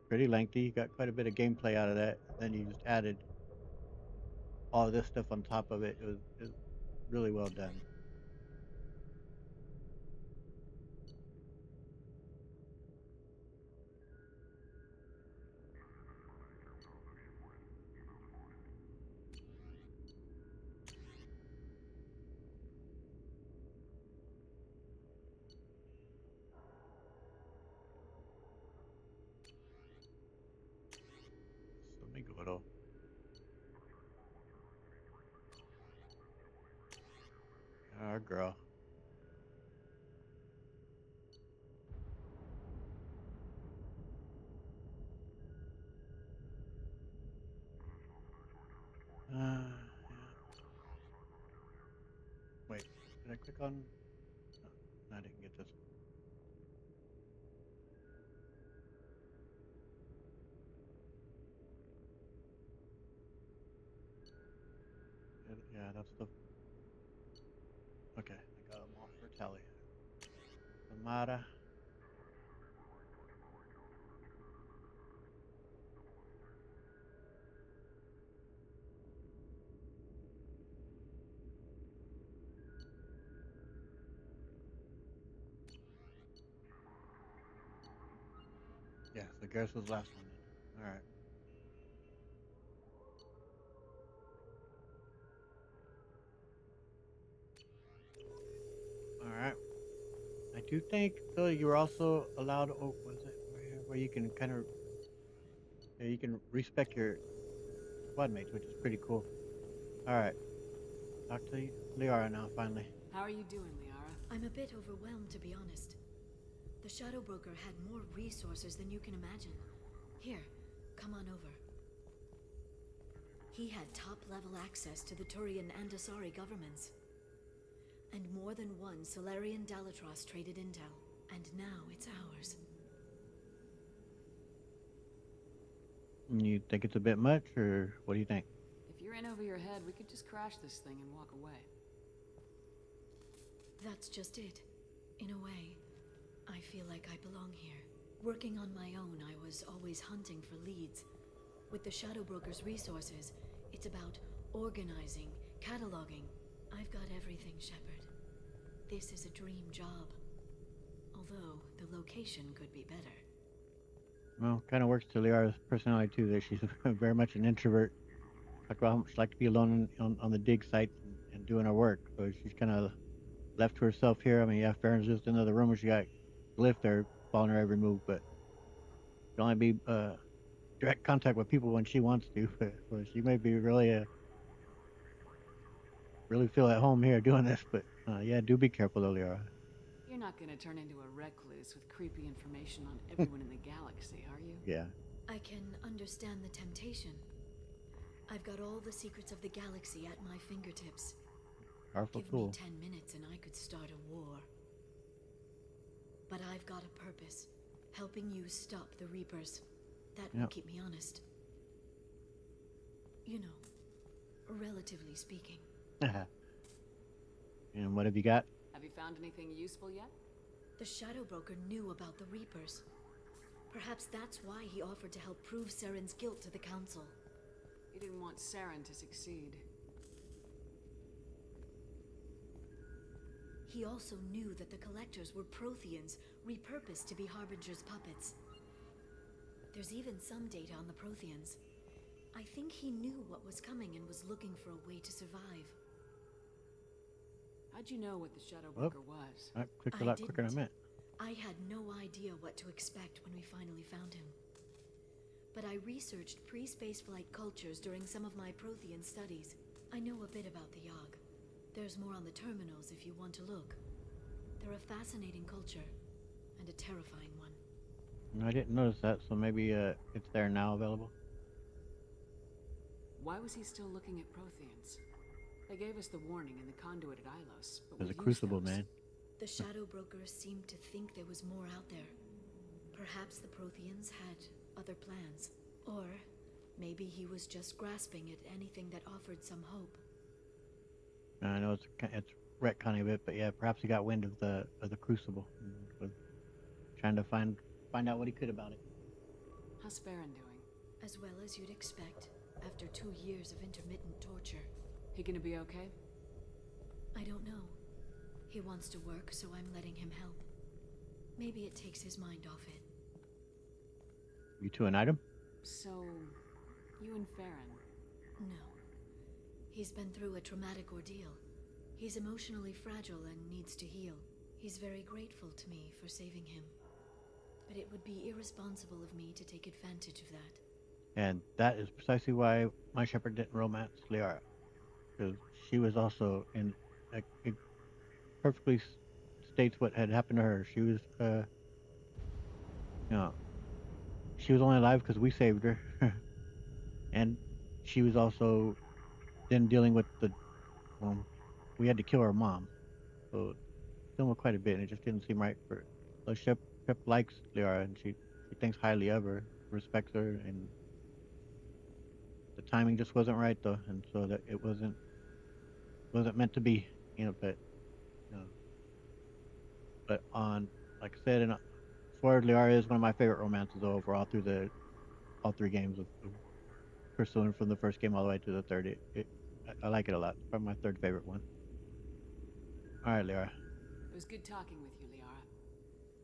pretty lengthy. You got quite a bit of gameplay out of that. Then you just added all of this stuff on top of it. It was really well done. So let me go to Our girl. Yeah. Wait, did I click on? No, I didn't get this. Yeah, that's the. Okay, I got them all for tally. Amada. Yeah, so Garrus was the last one then. All right. All right. I do think though you were also allowed. Oh, what is it? Where you can kind of, yeah, you can respec your squad mates, which is pretty cool. All right. Talk to Liara now, finally. How are you doing, Liara? I'm a bit overwhelmed, to be honest. The Shadow Broker had more resources than you can imagine. Here, come on over. He had top-level access to the Turian and Asari governments. And more than one Solarian Dalatros traded intel. And now it's ours. You think it's a bit much, or what do you think? If you're in over your head, we could just crash this thing and walk away. That's just it. In a way, I feel like I belong here. Working on my own, I was always hunting for leads. With the Shadow Broker's resources, it's about organizing, cataloging. I've got everything, Shepard. This is a dream job. Although, the location could be better. Well, kind of works to Liara's personality too. That she's very much an introvert. Talk about how much she likes to be alone on the dig sites and doing her work. So she's kind of left to herself here. I mean, yeah, Farron's just another room where she got lift there, following her every move, but she'll only be direct contact with people when she wants to. But she may be really feel at home here doing this. But yeah, do be careful though, Liara. You're not gonna turn into a recluse with creepy information on everyone in the galaxy, are you? Yeah. I can understand the temptation. I've got all the secrets of the galaxy at my fingertips. Powerful Give tool. me 10 minutes and I could start a war. But I've got a purpose. Helping you stop the Reapers. That will keep me honest. You know, relatively speaking. And what have you got? Have you found anything useful yet? The Shadow Broker knew about the Reapers. Perhaps that's why he offered to help prove Saren's guilt to the Council. He didn't want Saren to succeed. He also knew that the Collectors were Protheans, repurposed to be Harbinger's puppets. There's even some data on the Protheans. I think he knew what was coming and was looking for a way to survive. How'd you know what the Shadow Broker was? I clicked a lot quicker than I meant. I had no idea what to expect when we finally found him. But I researched pre-spaceflight cultures during some of my Prothean studies. I know a bit about the Yogg. There's more on the terminals if you want to look. They're a fascinating culture, and a terrifying one. I didn't notice that, so maybe it's there now available. Why was he still looking at Protheans? They gave us the warning in the conduit at Ilos, but There's a crucible, man. The Shadow Brokers seemed to think there was more out there. Perhaps the Protheans had other plans. Or maybe he was just grasping at anything that offered some hope. I know it's retconning a bit, but yeah, perhaps he got wind of the crucible and was trying to find out what he could about it. How's Farron doing? As well as you'd expect, after 2 years of intermittent torture. He gonna be okay? I don't know. He wants to work, so I'm letting him help. Maybe it takes his mind off it. You two an item? So, you and Farron? No. He's been through a traumatic ordeal. He's emotionally fragile and needs to heal. He's very grateful to me for saving him. But it would be irresponsible of me to take advantage of that. And that is precisely why my Shepherd didn't romance Liara. Because she was also in perfectly states what had happened to her. She was, you know, she was only alive because we saved her, and she was also then dealing with the, well, we had to kill her mom, so dealing with quite a bit, and it just didn't seem right for. So Shep likes Liara, and she thinks highly of her, respects her, and the timing just wasn't right though, and so that it wasn't meant to be, But you know, but on like I said, and Sword Liara is one of my favorite romances overall through the all three games of pursuing from the first game all the way to the third. I like it a lot. It's probably my third favorite one. All right, Liara. It was good talking with you, Liara.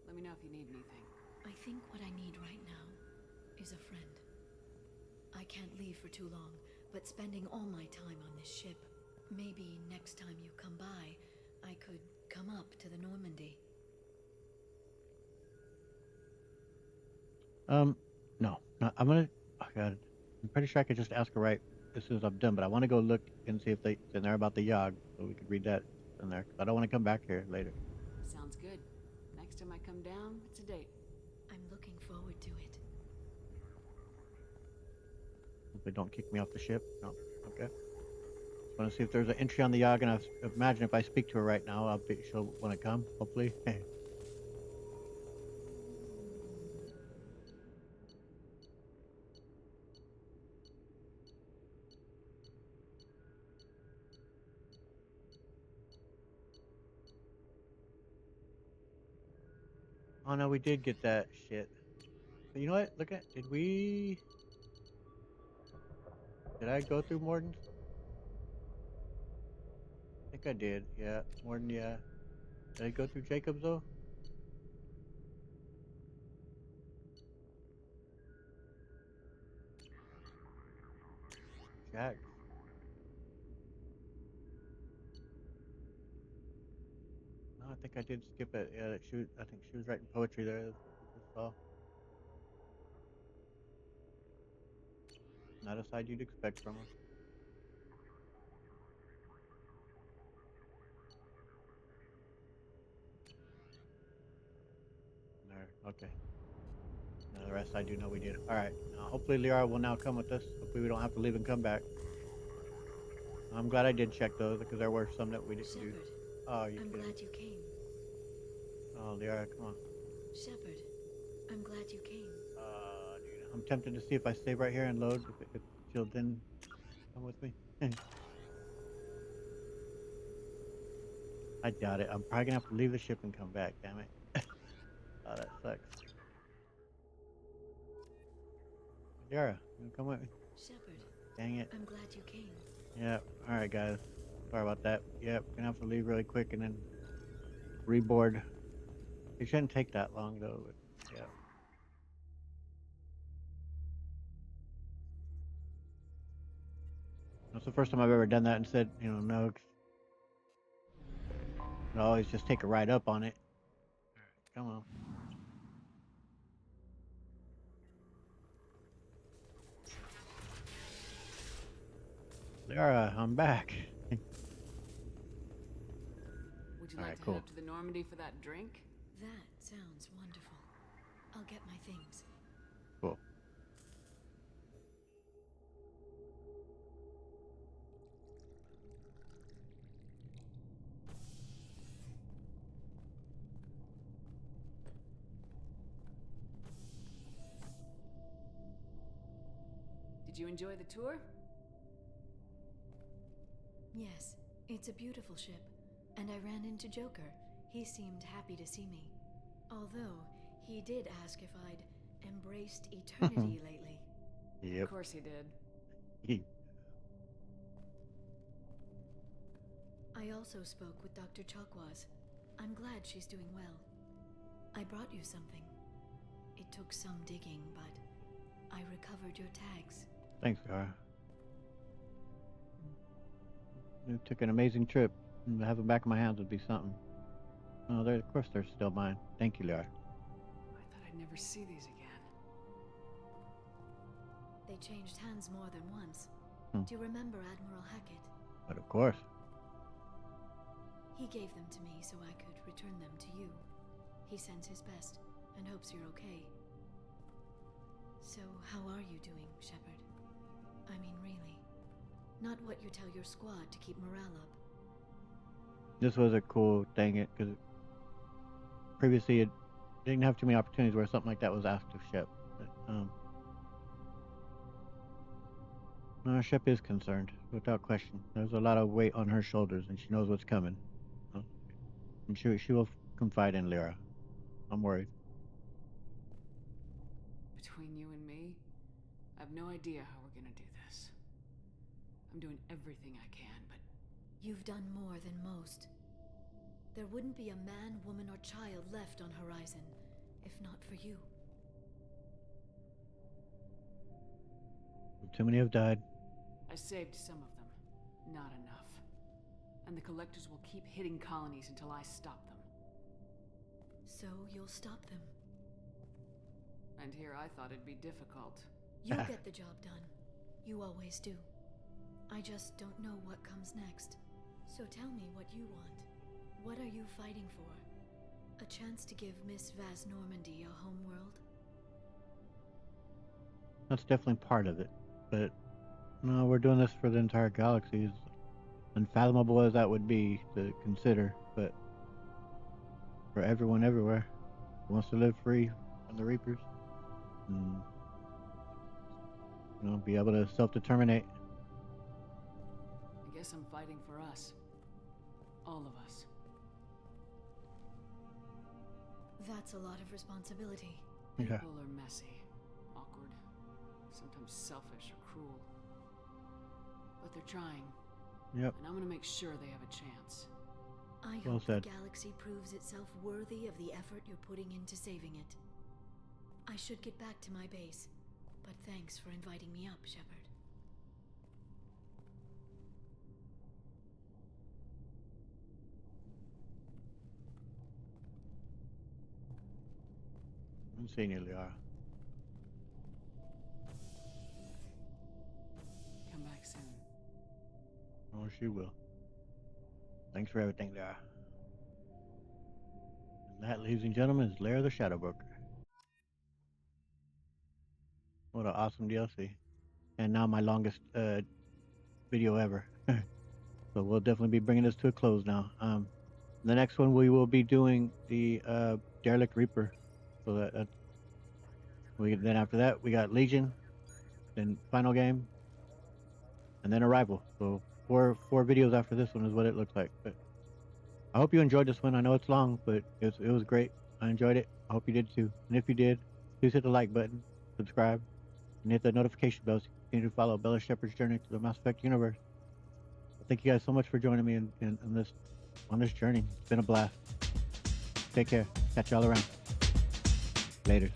Let me know if you need anything. I think what I need right now is a friend. I can't leave for too long, but spending all my time on this ship. Maybe next time you come by, I could come up to the Normandy. No, no, I'm gonna. Oh God, I'm pretty sure I could just ask her right as soon as I'm done. But I want to go look and see if it's in there about the Yogg, so we could read that in there. 'Cause I don't want to come back here later. Sounds good. Next time I come down, it's a date. I'm looking forward to it. Hopefully, don't kick me off the ship. No, okay. Just want to see if there's an entry on the Yogg, and imagine if I speak to her right now, she'll want to come. Hopefully. Oh no, we did get that shit. But you know what? Look at did I go through Morton's? I think I did. Yeah, Morton. Yeah. Did I go through Jacobs though? Jack. No, I think I did skip it. Yeah, I think she was writing poetry there. I just saw. Not a side you'd expect from her. There. Okay. Now the rest I do know we did. All right. Now hopefully Liara will now come with us. Hopefully we don't have to leave and come back. I'm glad I did check those because there were some that we didn't do. Shepard, Oh, you I'm kidding me? glad you came. Oh, Liara, come on. Shepard, I'm glad you came. Dude, I'm tempted to see if I stay right here and load if she'll then come with me. I doubt it. I'm probably gonna have to leave the ship and come back. Damn it. Oh, that sucks. Liara, you wanna come with me? Shepard, Dang it. I'm glad you came. Yeah. All right, guys. Sorry about that. Yep. Gonna have to leave really quick and then reboard. It shouldn't take that long though. But yeah. That's the first time I've ever done that and said, no. I always just take a ride up on it. Come on. Liara, I'm back. Would you All like right, to cool. head up to the Normandy for that drink? That sounds wonderful. I'll get my things. Cool. Did you enjoy the tour? Yes, it's a beautiful ship. And I ran into Joker. He seemed happy to see me. Although, he did ask if I'd embraced eternity lately. Yep. Of course he did. I also spoke with Dr. Chakwas. I'm glad she's doing well. I brought you something. It took some digging, but I recovered your tags. Thanks, Liara. You took an amazing trip. And to have them back in my hands would be something. Oh, of course they're still mine. Thank you, Liara. I thought I'd never see these again. They changed hands more than once. Hmm. Do you remember Admiral Hackett? But of course. He gave them to me so I could return them to you. He sends his best and hopes you're okay. So, how are you doing, Shepard? I mean, really. Not what you tell your squad to keep morale up. This was a cool thing because previously it didn't have too many opportunities where something like that was asked of Shep. But, no, Shep is concerned, without question. There's a lot of weight on her shoulders, and she knows what's coming. So, I'm sure she will confide in Lyra. I'm worried. Between you and me, I have no idea how we're gonna do this. I'm doing everything I can, but... You've done more than most. There wouldn't be a man, woman, or child left on Horizon, if not for you. Too many have died. I saved some of them. Not enough. And the Collectors will keep hitting colonies until I stop them. So you'll stop them. And here I thought it'd be difficult. You'll get the job done. You always do. I just don't know what comes next. So tell me what you want. What are you fighting for? A chance to give Miss Vaz Normandy a homeworld? That's definitely part of it. But no, we're doing this for the entire galaxy. As unfathomable as that would be to consider, but for everyone everywhere who wants to live free from the Reapers and be able to self-determinate. I guess I'm fighting for us. All of us. That's a lot of responsibility. Yeah. People are messy, awkward, sometimes selfish or cruel. But they're trying. Yep. And I'm gonna make sure they have a chance. I Well hope said. the galaxy proves itself worthy of the effort you're putting into saving it. I should get back to my base, but thanks for inviting me up, Shepard. I'm seeing you, Liara. Come back soon. Oh, she will. Thanks for everything, Liara. And that, ladies and gentlemen, is Lair the Shadow Broker. What an awesome DLC. And now my longest video ever. So we'll definitely be bringing this to a close now. The next one we will be doing the Derelict Reaper. So then after that we got Legion, then final game, and then Arrival. So four videos after this one is what it looks like. But I hope you enjoyed this one. I know it's long, but it was great. I enjoyed it. I hope you did too. And if you did, please hit the like button, subscribe, and hit the notification bell so you continue to follow Bella Shepard's journey to the Mass Effect universe. Thank you guys so much for joining me on this journey. It's been a blast. Take care. Catch y'all around. Later.